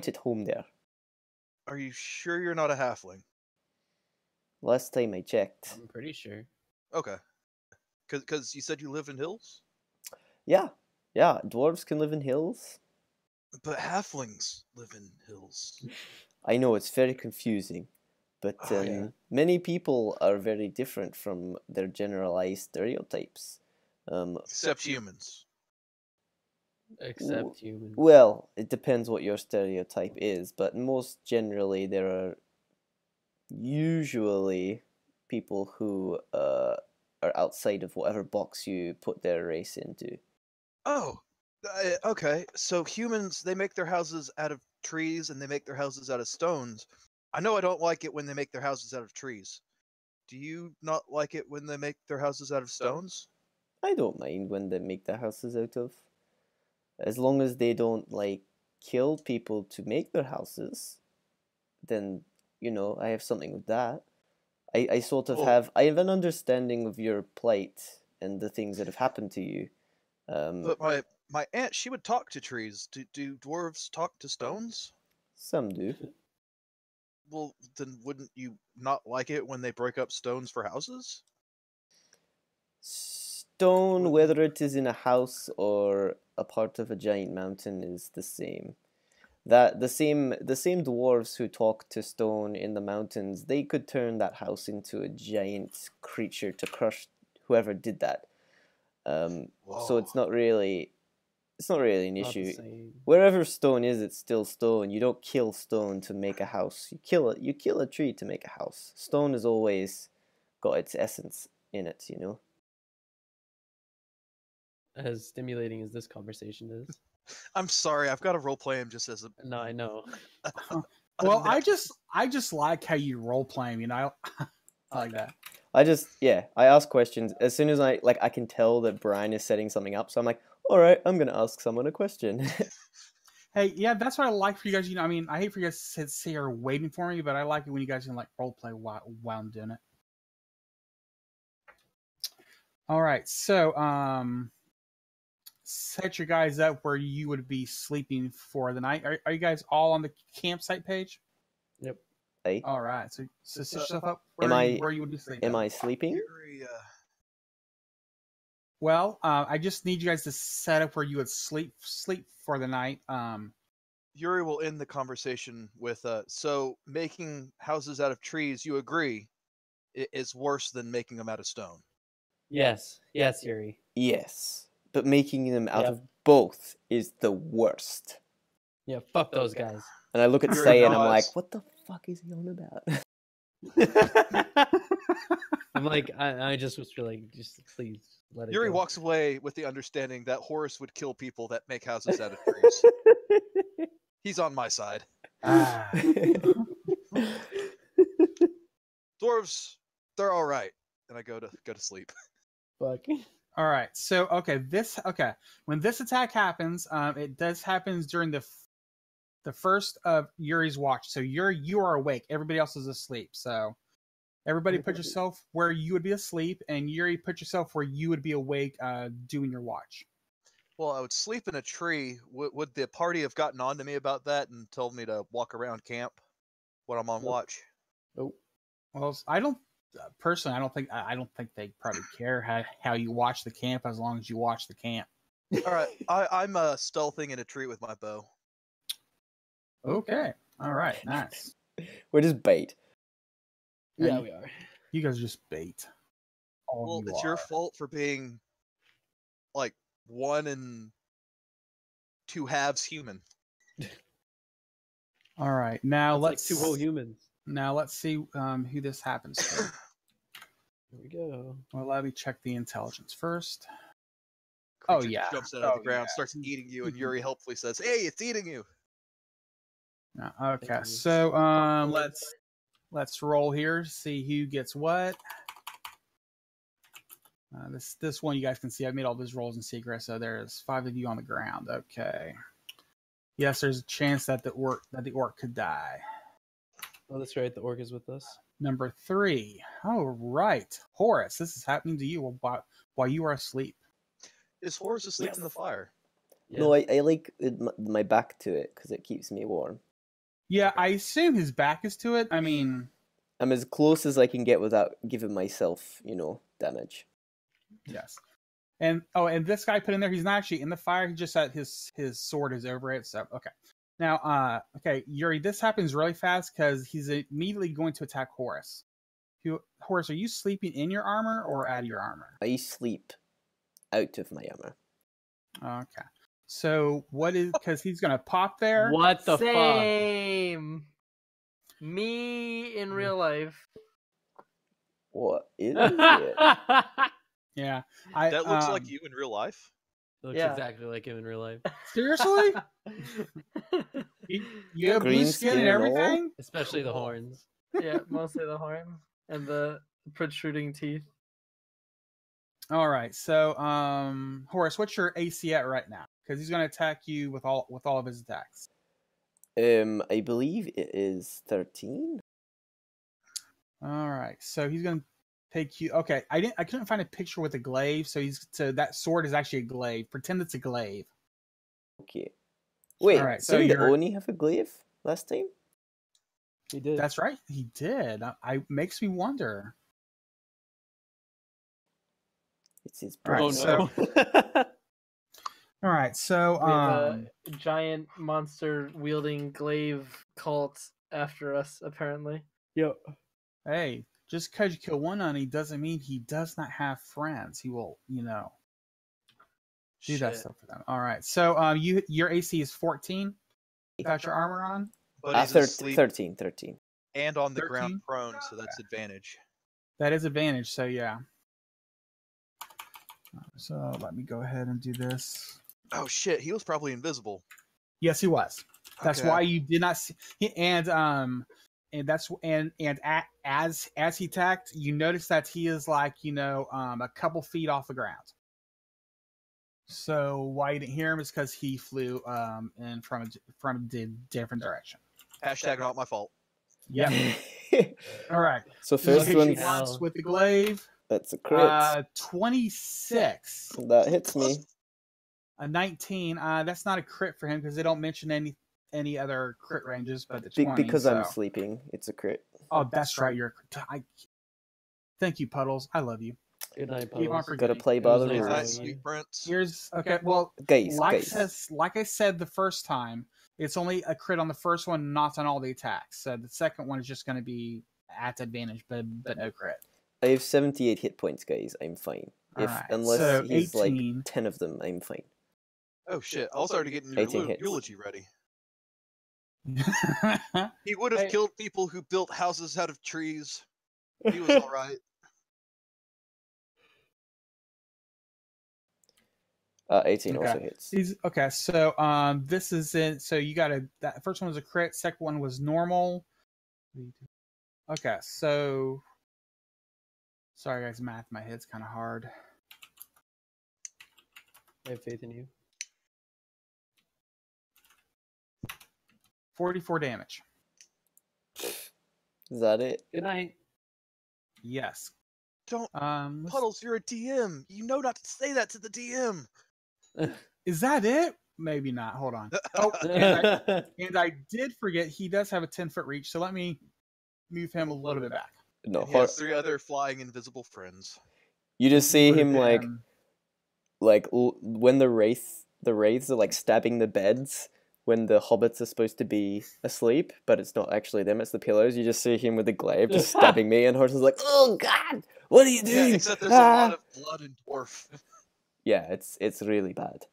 at home there. Are you sure you're not a halfling? Last time I checked. I'm pretty sure. Okay. Because you said you live in hills? Yeah, dwarves can live in hills. But halflings live in hills. I know it's very confusing, but Oh, yeah. many people are very different from their generalized stereotypes. Except humans. Except human. Well, it depends what your stereotype is, but most generally there are usually people who are outside of whatever box you put their race into. Oh, okay. So humans, they make their houses out of trees and they make their houses out of stones. I know I don't like it when they make their houses out of trees. Do you not like it when they make their houses out of stones? I don't mind when they make their houses out of, as long as they don't like kill people to make their houses, then I have something with that. I sort of Oh. I have an understanding of your plight and the things that have happened to you. But my aunt, she would talk to trees. Do dwarves talk to stones? Some do. Well, then wouldn't you not like it when they break up stones for houses? Stone, whether it is in a house or a part of a giant mountain, is the same. That the same dwarves who talk to stone in the mountains, they could turn that house into a giant creature to crush whoever did that. So it's not really an Not the issue. same. Wherever stone is, it's still stone. You don't kill stone to make a house. You kill a tree to make a house. Stone has always got its essence in it, As stimulating as this conversation is. I'm sorry, I've got to roleplay him just as a. No, I know. Well, I net- just like how you role play him. I like that. I ask questions as soon as I can tell that Brian is setting something up. So I'm like, all right, I'm gonna ask someone a question. Hey, yeah, that's what I like for you guys. I mean, I hate for you guys to sit here waiting for me, but I like it when you guys can like role play while I'm doing it. All right, so set your guys up where you would be sleeping for the night. Are you guys all on the campsite page? Yep. Hey, All right, so set yourself up Am where you would be sleeping. am I sleeping? Yuri, Well, I just need you guys to set up where you would sleep for the night. Yuri will end the conversation with, so making houses out of trees, you agree, is worse than making them out of stone. Yes. Yes, Yuri. Yes, but making them out Yep. of both is the worst. Yeah, fuck those guys. And I look at Yuri Say and I'm nods. like, what the fuck is he on about? I'm like, I just was like, just please let it Yuri go. walks away with the understanding that Horus would kill people that make houses out of trees. He's on my side. Ah. Dwarves, they're all right. And I go to sleep. Fuck. All right. So when this attack happens, it does happens during the first of Yuri's watch. So you are awake. Everybody else is asleep. So everybody put yourself where you would be asleep, and Yuri, put yourself where you would be awake, doing your watch. Well, I would sleep in a tree. Would the party have gotten on to me about that and told me to walk around camp when I'm on Nope. watch? Nope. Well, I don't personally. I don't think they probably care how you watch the camp as long as you watch the camp. All right, I'm stealthing in a tree with my bow. Okay. All right. Nice. We're just bait. Yeah, And we are. you guys are just bait. All Well, of you it's your are. fault for being like 1 and 2/2 human. All right. Now That's like let's 2 whole humans. Now let's see who this happens to. Here we go. Well, let me check the intelligence first. Oh, Creature yeah. jumps out of the Oh, ground, yeah. starts eating you, and Yuri helpfully says, "Hey, it's eating you." Okay. Thank you. So let's roll here. See who gets what. This one you guys can see. I made all these rolls in secret, so there's 5 of you on the ground. Okay. Yes, there's a chance that the orc could die. Oh, that's right. The orc is with us. Number 3. Oh, right. Horus, this is happening to you while you are asleep. Is Horus asleep in the fire? No, I like my back to it because it keeps me warm. Yeah, I assume his back is to it. I mean, I'm as close as I can get without giving myself, damage. yes. And this guy put in there, he's not actually in the fire. He just had his sword is over it. So okay. Now, okay, Yuri, this happens really fast because he's immediately going to attack Horus. Horus, are you sleeping in your armor or out of your armor? I sleep out of my armor. Okay. So what is, because he's gonna pop there. What the fuck? Same. Me in real life. What is it? Yeah. That looks like you in real life. Looks Yeah. exactly like him in real life, Seriously? You have blue Green skin skin and and all? everything? especially the horns. Yeah, mostly the horns and the protruding teeth. All right. So, Horace, what's your AC at right now? Because he's going to attack you with all of his attacks. I believe it is 13. All right. So he's going to take you. Okay. I couldn't find a picture with a glaive. So that sword is actually a glaive. Pretend it's a glaive. Okay. Wait, All right, so didn't you're- Oni have a glaive last time? He did. That's right. He did. I makes me wonder. It's his All right, brother. so- All right. So, We have a giant monster wielding glaive cult after us, apparently. Yep. hey, just because you kill one Oni doesn't mean he does not have friends. He will, do that Shit. stuff for them. All right. So, your AC is 14 without your armor on. But he's asleep 13. and on the 13? ground prone, so that's advantage. That is advantage. So yeah. So let me go ahead and do this. Oh shit, he was probably invisible. Yes, he was. That's Okay. why you did not see. As he attacked, you notice that he is like a couple feet off the ground. So why you didn't hear him is because he flew in from a different direction. Hashtag not my fault. Yeah. All right. So He'll first hit you one, once with the glaive. that's a crit. 26. That hits me. A 19. That's not a crit for him because they don't mention any other crit ranges, but the Be- 20. because I'm so- sleeping, it's a crit. Oh, that's right. Thank you, Puddles. I love you. Good night, Keep on Puddles. forgetting. Gotta play by the It was Is nice that rules. knowing you. sweet Prince? Here's okay. Well, Guys, like I said the first time, it's only a crit on the first one, not on all the attacks. So the second one is just going to be at advantage, but no crit. I have 78 hit points, guys. I'm fine. Alright, Unless so he's 18. like 10 of them, I'm fine. Oh shit, I was already getting 18 your hits. eulogy ready. He would have Hey. killed people who built houses out of trees. He was alright. 18 also Okay. hits. He's okay. So this is it. So you got that first one was a crit. Second one was normal. Okay, so sorry guys, math in my head's kind of hard. I have faith in you. 44 damage. Is that it? Good night. Yes. Don't Let's- Puddles, you're a DM. You know not to say that to the DM. is that it? Maybe not. Hold on. Oh, and I did forget he does have a 10-foot reach. So let me move him a little bit back. No, And he has 3 other flying invisible friends. you just see Would've him like been- when the wraiths are like stabbing the beds when the hobbits are supposed to be asleep, but it's not actually them, it's the pillows. You just see him with the glaive just stabbing me, and Horse is like, "Oh God, what are you Yeah, doing?" except there's a lot of blood and dwarf. Yeah, it's really bad.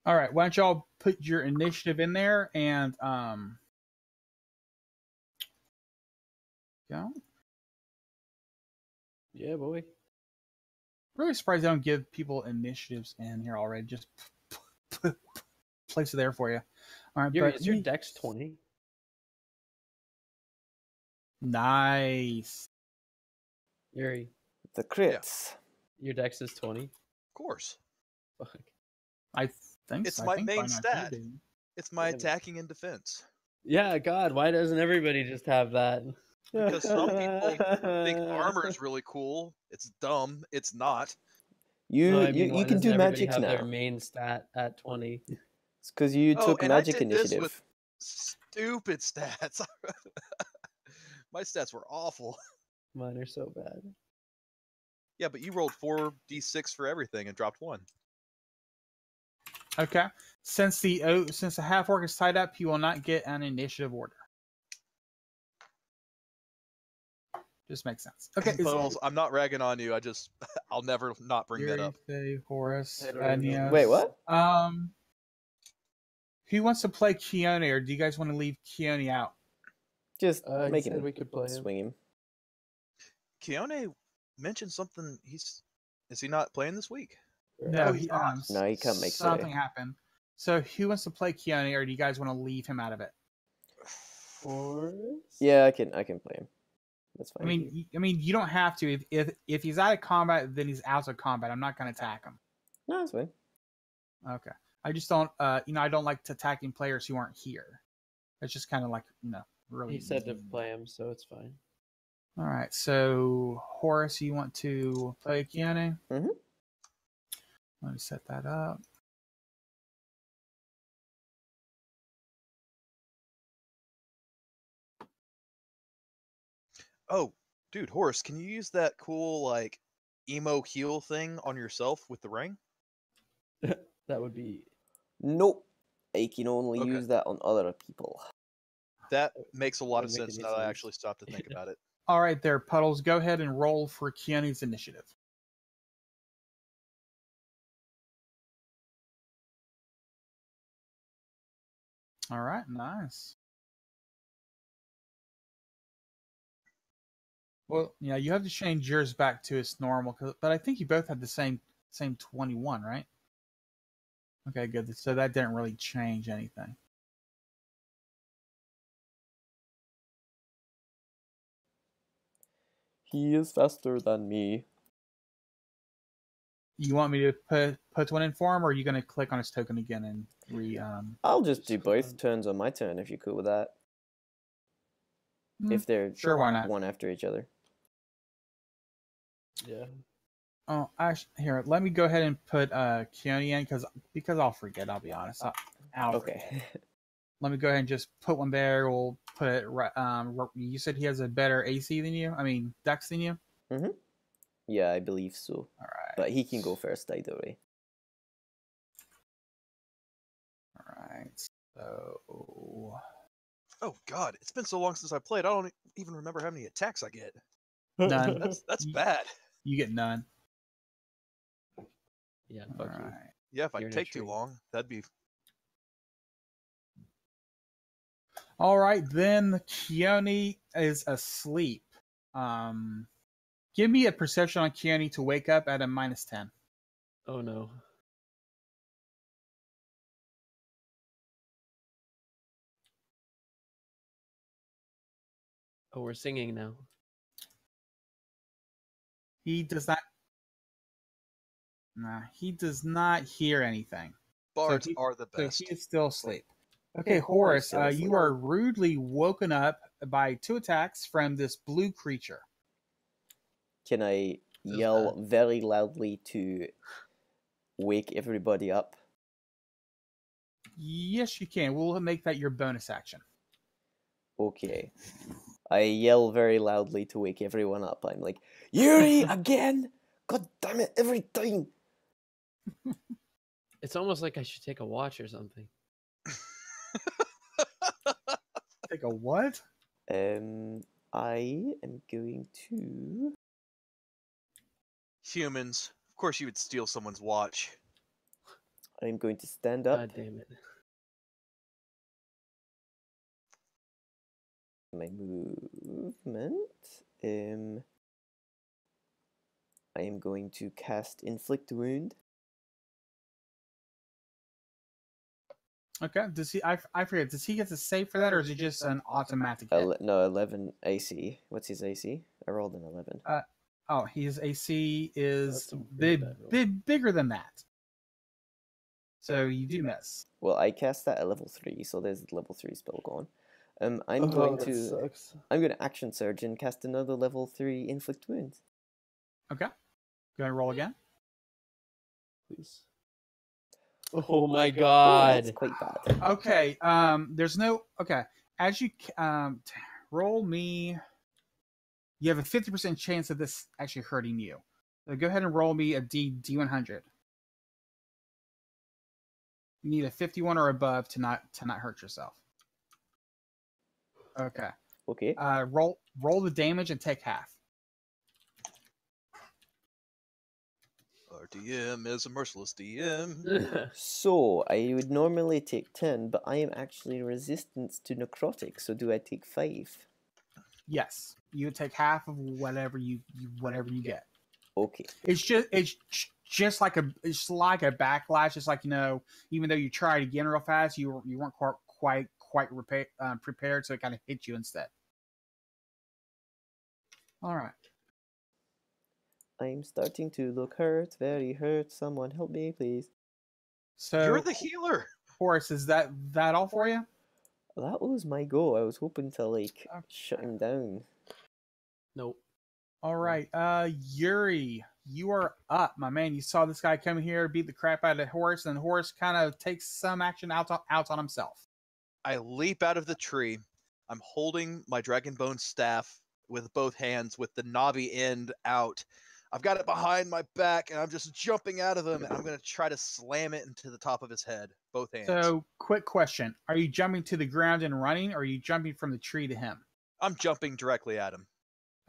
All right, why don't y'all put your initiative in there and go. Yeah, boy. Really surprised I don't give people initiatives in here already. Just place it there for you. All right, Yuri, but is your dex 20? nice. Yuri, The crits. your dex is 20? Of course. Fuck. I think It's I my think main by now stat. you do. It's my Damn it. attacking and defense. Yeah, God, why doesn't everybody just have that? Because some people think armor is really cool. It's dumb. It's not. You No, I mean, why you can doesn't do everybody magic have now. their main stat at 20. It's because you Oh, took and I magic did this initiative. with- Stupid stats. My stats were awful. Mine are so bad. Yeah, but you rolled 4d6 for everything and dropped 1. Okay. Since the half orc is tied up, he will not get an initiative order. Just makes sense. Okay. Puddles, I'm not ragging on you. I'll never not bring that up. Horus, I don't even know. Enios. Wait, what? Who wants to play Keone, or do you guys want to leave Keone out? Just He make said him we could play him. swing him. Keone mentioned something. Is he not playing this week? No, he's not. No, he can't make something play. happened. So who wants to play Keone, or do you guys want to leave him out of it? Forrest? Yeah, I can play him. That's I fine. mean, you don't have to. If he's out of combat, then he's out of combat. I'm not going to attack him. No, that's fine. Okay. I just don't. I don't like attacking players who aren't here. It's just kind of like really. He said to play him, so it's fine. All right. So Horus, you want to play Keone? Mhm. Let me set that up. Oh, dude, Horace, can you use that cool like emo heal thing on yourself with the ring? That would be. Nope. I can only Okay. use that on other people. That makes a lot Would of make sense any now that I sense. actually stopped to think about it. All right, there, Puddles. Go ahead and roll for Keone's initiative. All right, nice. Well, yeah, you have to change yours back to its normal, but I think you both had the same 21, right? Okay, good. So that didn't really change anything. He is faster than me. You want me to put one in for him, or are you going to click on his token again and I'll just do Just click both on- turns on my turn if you're cool with that. If they're Sure, why not? one after each other. Yeah. Oh, here, let me go ahead and put Keone in because I'll forget. I'll be honest. I'll forget. Okay. Let me go ahead and just put one there. We'll put it. You said he has a better AC than you. I mean, Dex than you. Yeah, I believe so. All right. But he can go first either way. All right. So. Oh God, it's been so long since I played. I don't even remember how many attacks I get. None. That's You- bad. You get none. Yeah, All fuck you. right. Yeah, if I You're in a take too tree. long, that'd be. All right. Then Keone is asleep. Give me a perception on Keone to wake up at a -10. Oh no. Oh, we're singing now. He does not. Nah, he does not hear anything. Bards he- are the So best. he is still asleep. Okay, Horus, still asleep. you are rudely woken up by 2 attacks from this blue creature. Can I Feels yell very loudly to wake everybody up? Yes, you can. We'll make that your bonus action. Okay. I yell very loudly to wake everyone up. I'm like, Yuri, again! God damn it, every time! It's almost like I should take a watch or something. Take a what? I am going to... Humans. Of course, you would steal someone's watch. I'm going to stand up. God damn it. My movement. I am going to cast Inflict Wound. Okay. Does he? I forget. Does he get to save for that, or is it just an automatic hit? No, 11 AC. What's his AC? I rolled an 11. Oh, his AC is That's a really bad roll. bigger than that. So you do miss. Well, I cast that at level 3, so there's the level 3 spell gone. I'm Oh, going that to sucks. I'm going to action surge and cast another level 3 inflict wounds. Okay. Go ahead and roll again. Please. Oh my That's god. quite bad. Okay. There's no. Okay. As you roll me, you have a 50% chance of this actually hurting you. So go ahead and roll me a D100. You need a 51 or above to not hurt yourself. Okay. Okay. Roll the damage and take half. Our DM is a merciless DM. So I would normally take 10, but I am actually resistant to necrotic. So do I take 5? Yes, you would take half of whatever you get. Okay. It's just like a backlash. It's like, even though you tried again real fast, you weren't quite prepared, so it kind of hit you instead. All right. I'm starting to look hurt, very hurt. Someone help me, please. So You're the healer. Horace, is that all for you? That was my goal. I was hoping to shut him down. Nope. All right, Yuri, you are up, my man. You saw this guy come here, beat the crap out of Horace, and Horace kind of takes some action out on himself. I leap out of the tree. I'm holding my Dragonbone staff with both hands, with the knobby end out. I've got it behind my back, and I'm just jumping out of him, and I'm going to try to slam it into the top of his head. Both hands. So, quick question. Are you jumping to the ground and running, or are you jumping from the tree to him? I'm jumping directly at him.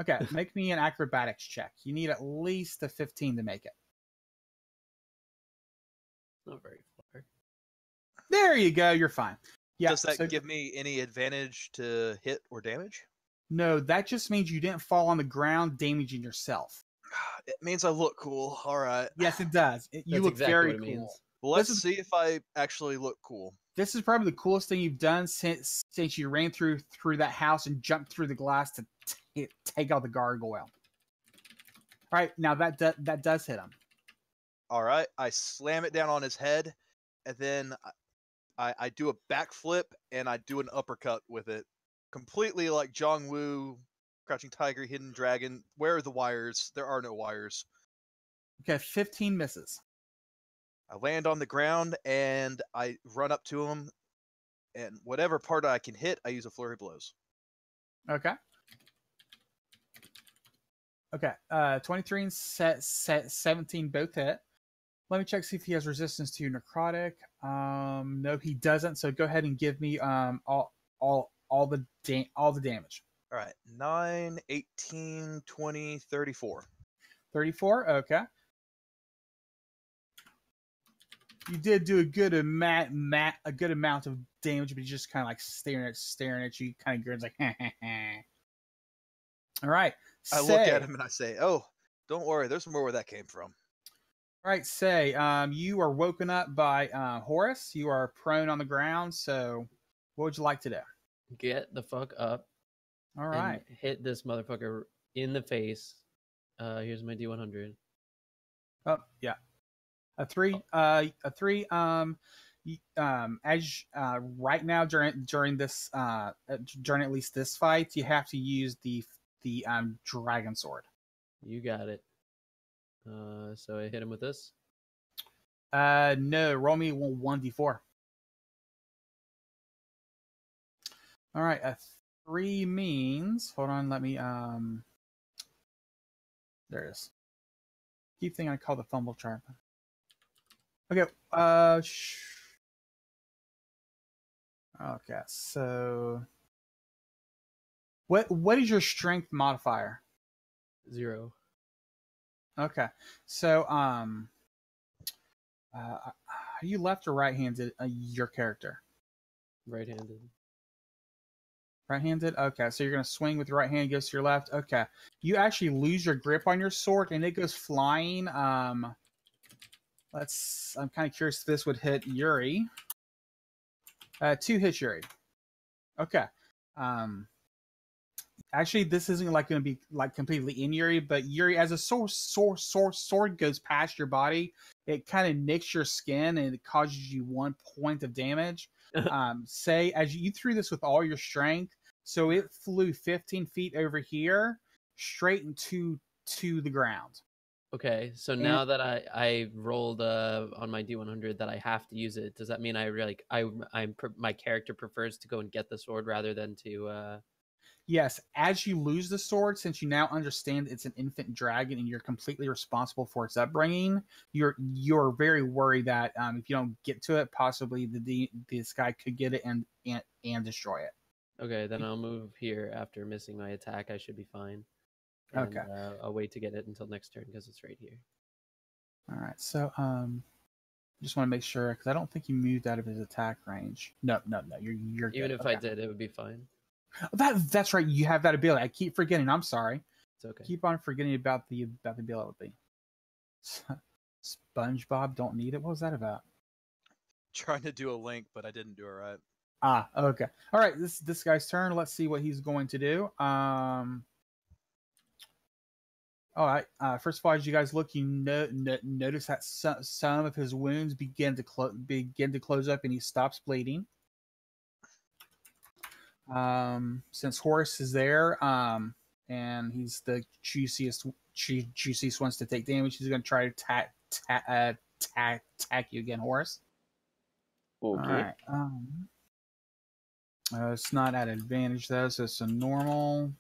Okay, make me an acrobatics check. You need at least a 15 to make it. Not very far. There you go. You're fine. Yeah. Does that give me any advantage to hit or damage? No, that just means you didn't fall on the ground, damaging yourself. It means I look cool. All right. Yes, it does. You That's look exactly very what it cool. means. Well, let's This is- see if I actually look cool. This is probably the coolest thing you've done since you ran through that house and jumped through the glass to take out the gargoyle. All right, now that does hit him. All right. I slam it down on his head, and then I do a backflip, and I do an uppercut with it. Completely like Jong Woo, Crouching Tiger, Hidden Dragon. Where are the wires? There are no wires. Okay, 15 misses. I land on the ground, and I run up to him, and whatever part I can hit, I use a flurry of blows. Okay. Okay. 23 and 17 both hit. Let me check see if he has resistance to necrotic. No, he doesn't. So go ahead and give me all the damage. All right. 9, 18, 20, 34. 34. Okay. You did do a good amount of damage, but he's just kind of like staring at you, kind of grins like, All right. I look at him and I say, "Oh, don't worry. There's more where that came from." All right, Say, you are woken up by Horace. You are prone on the ground. So, what would you like to do? Get the fuck up. All right. And hit this motherfucker in the face. Here's my D100. Oh, yeah. A 3. As right now during this during at least this fight, you have to use the dragon sword. You got it. So I hit him with this. No, roll me 1d4. All right, a 3 means. Hold on, let me there it is. Keep thinking I call the fumble chart. Okay, okay, so what is your strength modifier? 0. Okay, so are you left or right-handed? Your character. Right-handed. Right-handed. Okay, so you're gonna swing with your right hand, goes to your left. Okay, you actually lose your grip on your sword and it goes flying. I'm kind of curious if this would hit Yuri. 2 hits Yuri. Okay. Actually, this isn't like going to be like completely in Yuri, but Yuri, as a sword goes past your body, it kind of nicks your skin and it causes you 1 point of damage. Say, as you threw this with all your strength, so it flew 15 feet over here, straight into the ground. Okay, so now that I rolled on my D100 that I have to use it, does that mean my character prefers to go and get the sword rather than to? Yes, as you lose the sword, since you now understand it's an infant dragon and you're completely responsible for its upbringing, you're very worried that if you don't get to it, possibly this guy could get it and destroy it. Okay, then I'll move here after missing my attack. I should be fine. And, Okay. I'll wait to get it until next turn because it's right here. All right. So just want to make sure because I don't think you moved out of his attack range. No. You're Even good. if I did, it would be fine. That's right. You have that ability. I keep forgetting. I'm sorry. It's okay. Keep on forgetting about the ability. SpongeBob don't need it. What was that about? Trying to do a link, but I didn't do it right. Ah, okay. All right. This guy's turn. Let's see what he's going to do. All right. First of all, as you guys look, you notice that some of his wounds begin to close up, and he stops bleeding. Since Horus is there, and he's the juiciest ones to take damage, he's going to try to attack you again, Horus. Okay. All right. It's not at advantage though, so it's a normal.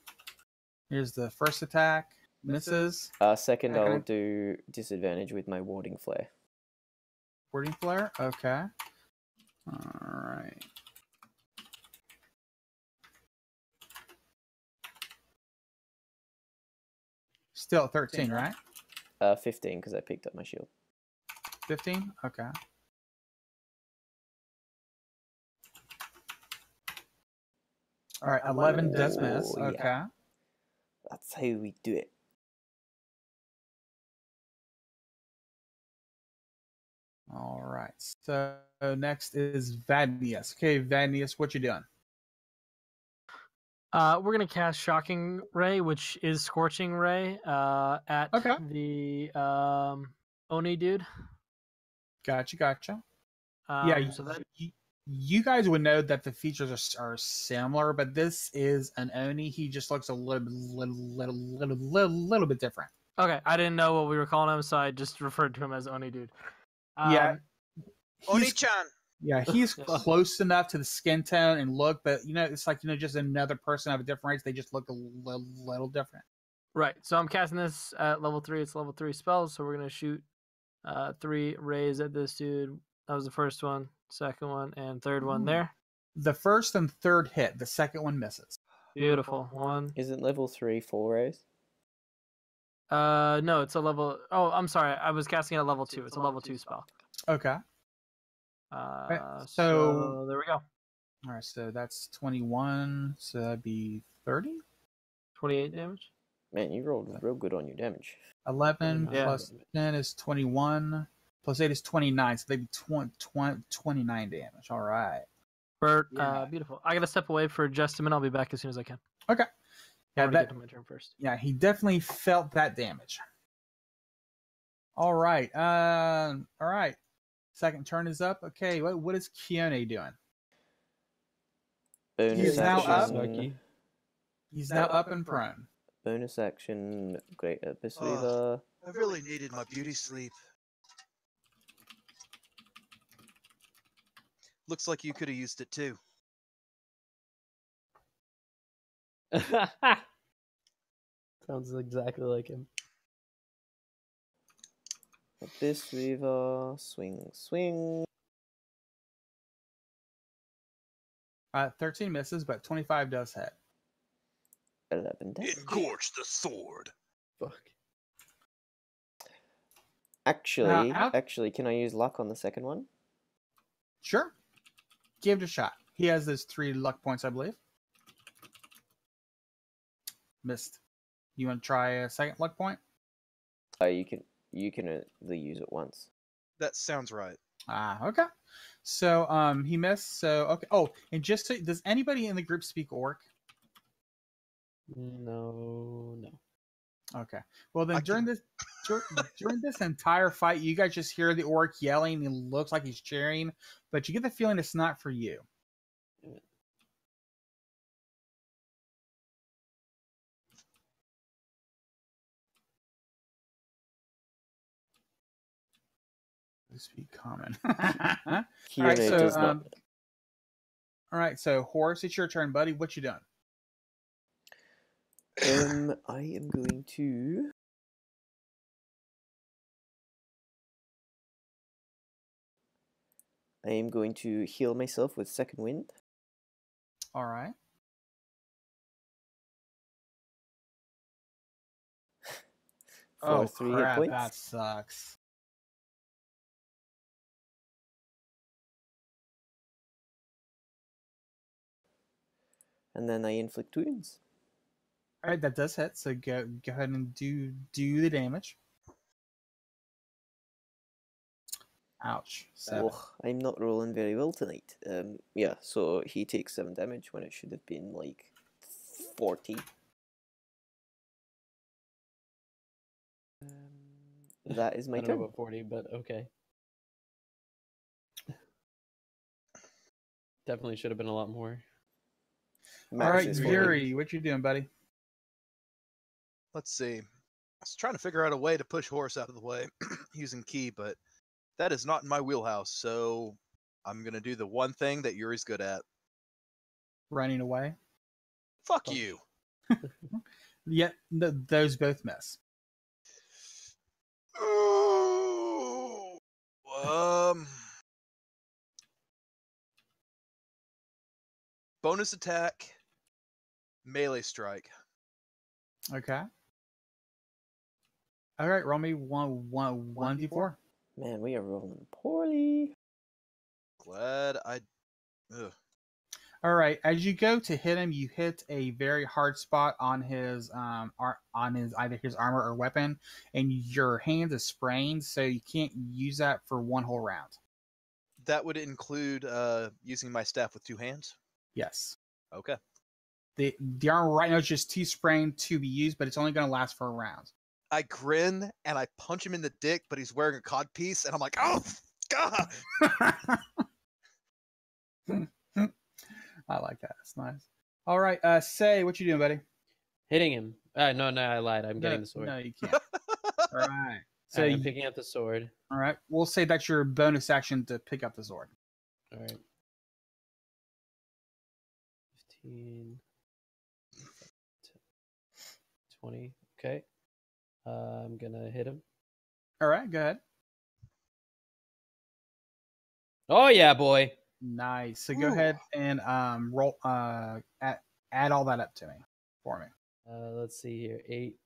Here's the first attack. Misses. Second, Okay. I'll do disadvantage with my warding flare. Warding flare. Okay. All right. Still at 13, right? 15 because I picked up my shield. 15? Okay. All right, 11 does miss. Oh, yeah. Okay. That's how we do it. All right. So next is Vadnius. Okay, Vadnius, what you doing? We're gonna cast Shocking Ray, which is Scorching Ray, at Okay. the Oni dude. Gotcha. So that You guys would know that the features are similar, but this is an Oni. He just looks a little bit different. okay. I didn't know what we were calling him, so I just referred to him as Oni dude. Yeah. He's- Oni-chan! Yeah, he's close enough to the skin tone and look, but it's like just another person of a different race. They just look a little different. Right. So I'm casting this at level 3. It's level 3 spells, so we're gonna shoot 3 rays at this dude. That was the first one, second one, and third one there. The first and third hit. The second one misses. Beautiful. One. Isn't level 3 4 rays? No, it's a level. Oh, I'm sorry. I was casting it at level 2. It's a level 2 spell. Okay. So there we go. All right, so that's 21. So that'd be 30. 28 damage. Man, you rolled real good on your damage. 11 Yeah. plus 10 is 21. Plus 8 is 29. So they'd be 29 damage. All right. Bert, Yeah. beautiful. I gotta step away for just a minute. I'll be back as soon as I can. Okay. I Yeah, want to get to my turn first. Yeah, he definitely felt that damage. All right. All right. Second turn is up. Okay, what is Keone doing? Bonus He's now up. action. He's now up and prone. Bonus action. Great Abyss Weaver. I really needed my beauty sleep. Looks like you could have used it too. Sounds exactly like him. Abyss Weaver. Swing. 13 misses, but 25 does hit. 11 damage. Engorge the sword. Fuck. Actually, can I use luck on the second one? Sure. Give it a shot. He has those 3 luck points, I believe. Missed. You want to try a second luck point? You can only use it once. That sounds right. Okay. So he missed. So okay. Oh, and just so, does anybody in the group speak Orc? No. Okay. Well then I during this during this entire fight, you guys just hear the Orc yelling and looks like he's cheering, but you get the feeling it's not for you. Speak common. All right, Keone so does not. all right, so Horus, it's your turn, buddy. What you doing? I am going to. I am going to heal myself with second wind. All right. For 3 hit points. That sucks. And then I inflict wounds. All right, that does hit. So go ahead and do the damage. Ouch. 7. Oh, I'm not rolling very well tonight. Yeah, so he takes 7 damage when it should have been like 40. That is my I don't turn. know about 40, but okay. Definitely should have been a lot more. All Max right, is 40. Yuri, what you doing, buddy? Let's see. I was trying to figure out a way to push Horse out of the way using Key, but that is not in my wheelhouse. So I'm gonna do the one thing that Yuri's good at. Running away? Fuck you. Yeah, those both miss. Ooh. Bonus attack, melee strike. Okay. All right, roll me 1d4. Man, we are rolling poorly. Glad I. Ugh. All right, as you go to hit him, you hit a very hard spot on his either his armor or weapon, and your hand is sprained, so you can't use that for one whole round. That would include using my staff with 2 hands. Yes. Okay. The armor right now is just too sprained to be used, but it's only going to last for a round. I grin and I punch him in the dick, but he's wearing a codpiece, and I'm like, oh god. I like that. That's nice. All right, Say, what you doing, buddy? Hitting him. No, I lied. I'm getting the sword. No, you can't. All right. So Alright, I'm picking up the sword. all right, we'll say that's your bonus action to pick up the sword. All right. 15, 20. Okay. I'm gonna hit him. All right, go ahead. Oh yeah, boy. Nice. So go ahead and roll add all that up to me for me. Let's see here. 8,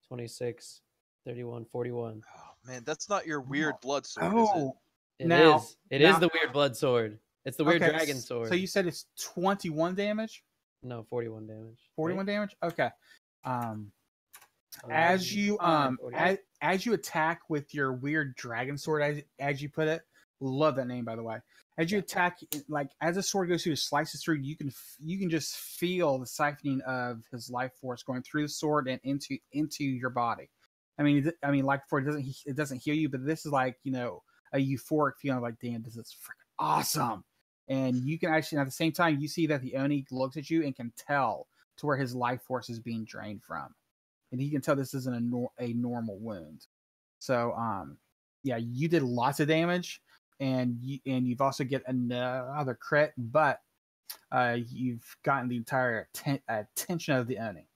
26, 31, 41. Oh man, that's not your weird blood sword, is it? Oh, It Now- is. It is now- the weird blood sword. It's the weird okay, dragon sword. So you said it's 21 damage, No, 41 damage. 41 damage. Okay. right? As you 40. as you attack with your weird dragon sword, as you put it, love that name by the way. As you attack, like as the sword goes through, slices through, you can just feel the siphoning of his life force going through the sword and into your body. I mean, like before, it doesn't heal you, but this is like a euphoric feeling of like, damn, this is freaking awesome. And you can actually, at the same time, you see that the Oni looks at you and can tell to where his life force is being drained from, and he can tell this isn't a normal wound. So, yeah, you did lots of damage, and you've also get another crit, but you've gotten the entire attention of the Oni.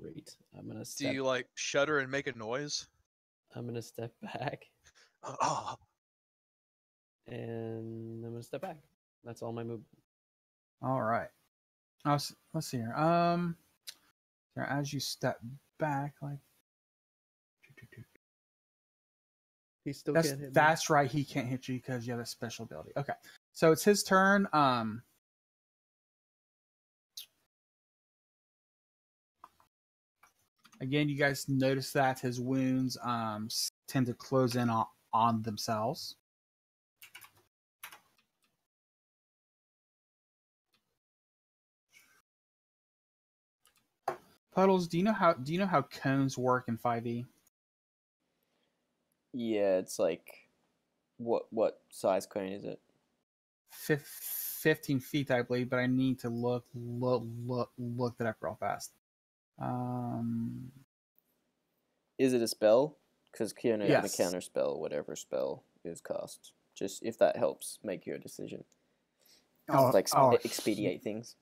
Great. I'm gonna Do step. you like shudder and make a noise? I'm gonna step back, Oh, and I'm gonna step back. That's all my movement. All right. Let's see here. As you step back, like He still that's can't hit me. that's right. He can't hit you because you have a special ability. Okay, so it's his turn. Again, you guys notice that his wounds tend to close in on themselves. Puddles, do you know how cones work in 5e? Yeah, it's like, what size cone is it? 15 feet, I believe, but I need to look that up real fast. Is it a spell? Because Kiana Yes. can counter spell whatever spell is cast. Just if that helps make your decision. Like expedite things.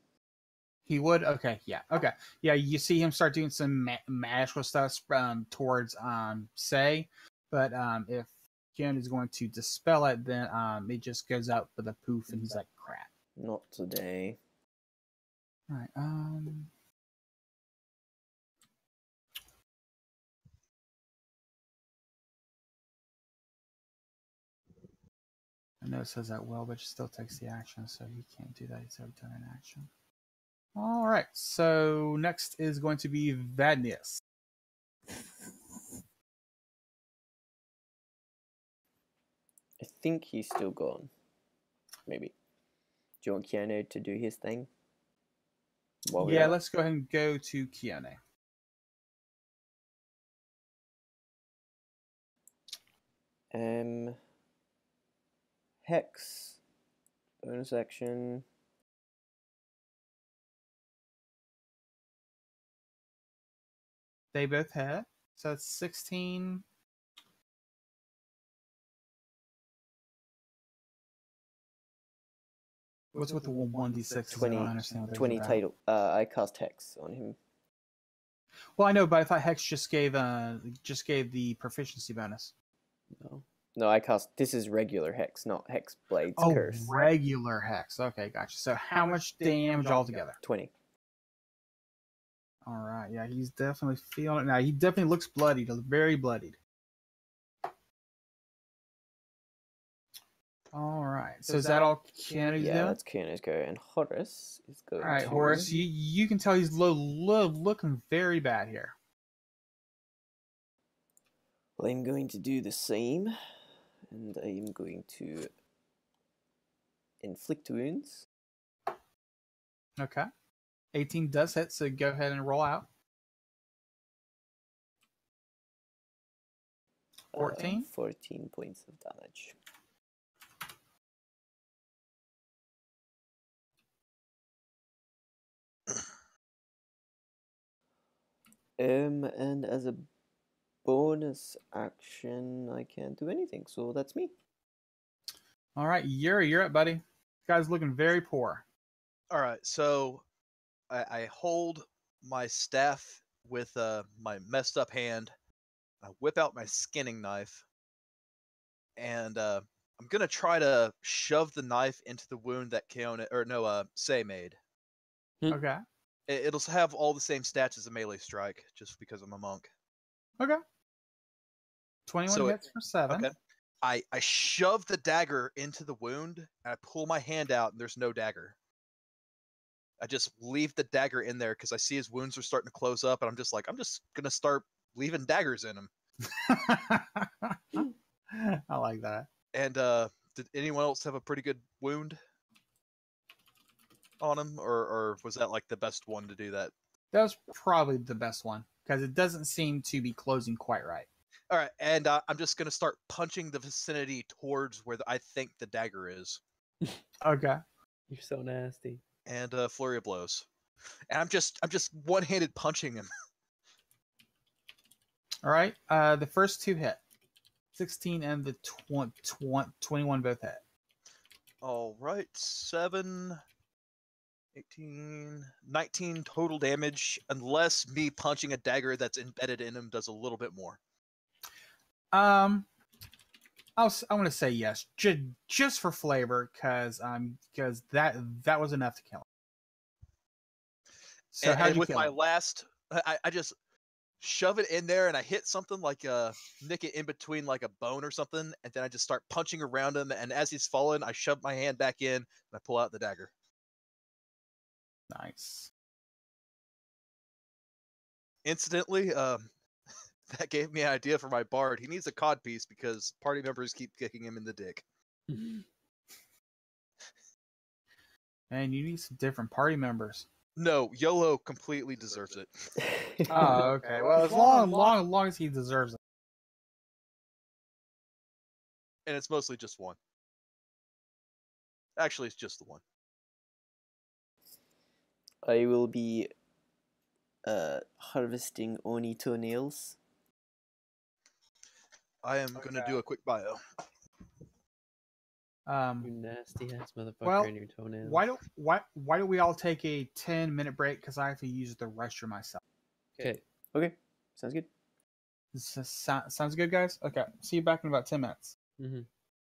He would. Okay. Yeah. Okay. Yeah. You see him start doing some magical stuff towards Say, but if Keanu is going to dispel it, then it just goes out with a poof, and he's like, "Crap." Not today. All right. I know it says that well, but it still takes the action, so he can't do that. He's already done an action. All right. So next is going to be Vadnius. I think he's still gone. Maybe. Do you want Keanu to do his thing? Yeah, let's go ahead and go to Keanu. Hex. Bonus action. They both hit. So it's 16. What's with the 1d6? 20, I don't understand what 20 title. I cast Hex on him. Well, I know, but I thought Hex just gave the proficiency bonus. No, I cast. This is regular Hex, not Hex Blades Oh, Curse. regular Hex. Okay, gotcha. So how much damage altogether? 20. All right. Yeah, he's definitely feeling it now. He definitely looks bloodied, very bloodied. All right. So is that all Keanu's Yeah, doing? that's Keanu's go. And Horace is going. All right, to... Horace. You can tell he's looking very bad here. Well, I'm going to do the same, and I'm going to inflict wounds. Okay. 18 does hit, so go ahead and roll out. 14? 14 points of damage. And as a bonus action, I can't do anything, so that's me. All right, you're up, buddy. This guy's looking very poor. All right, so I hold my staff with my messed up hand. I whip out my skinning knife, and I'm gonna try to shove the knife into the wound that Say made. Okay. It'll have all the same stats as a melee strike, just because I'm a monk. Okay. 21 So hits for 7. Okay. I shove the dagger into the wound, and I pull my hand out, and there's no dagger. I just leave the dagger in there because I see his wounds are starting to close up, and I'm just gonna start leaving daggers in him. I like that. And did anyone else have a pretty good wound on him, or was that like the best one to do that? That was probably the best one because it doesn't seem to be closing quite right. All right, and I'm just gonna start punching the vicinity towards where I think the dagger is. Okay. You're so nasty. And flurry of blows, and I'm just one-handed punching him. All right. The first 2 hit. 16 and the 21 both hit. All right, 7, 18, 19 total damage, unless me punching a dagger that's embedded in him does a little bit more. I want to say yes, just for flavor, because that was enough to kill him. So how and you with kill my him? last, I just shove it in there, and I hit something like nick it in between like a bone or something, and then I just start punching around him. And as he's falling, I shove my hand back in and I pull out the dagger. Nice. Incidentally, that gave me an idea for my bard. He needs a codpiece because party members keep kicking him in the dick. Man, you need some different party members. No, YOLO completely deserves it. Oh, okay. Well, as long as he deserves it. And it's mostly just one. Actually, it's just the one. I will be harvesting Oni toenails. I am going to do a quick bio. You nasty ass motherfucker well, in your toenails. why don't we all take a 10-minute break because I have to use the restroom myself. Okay. Okay, sounds good. Sounds good, guys. Okay, see you back in about 10 minutes. Mm-hmm.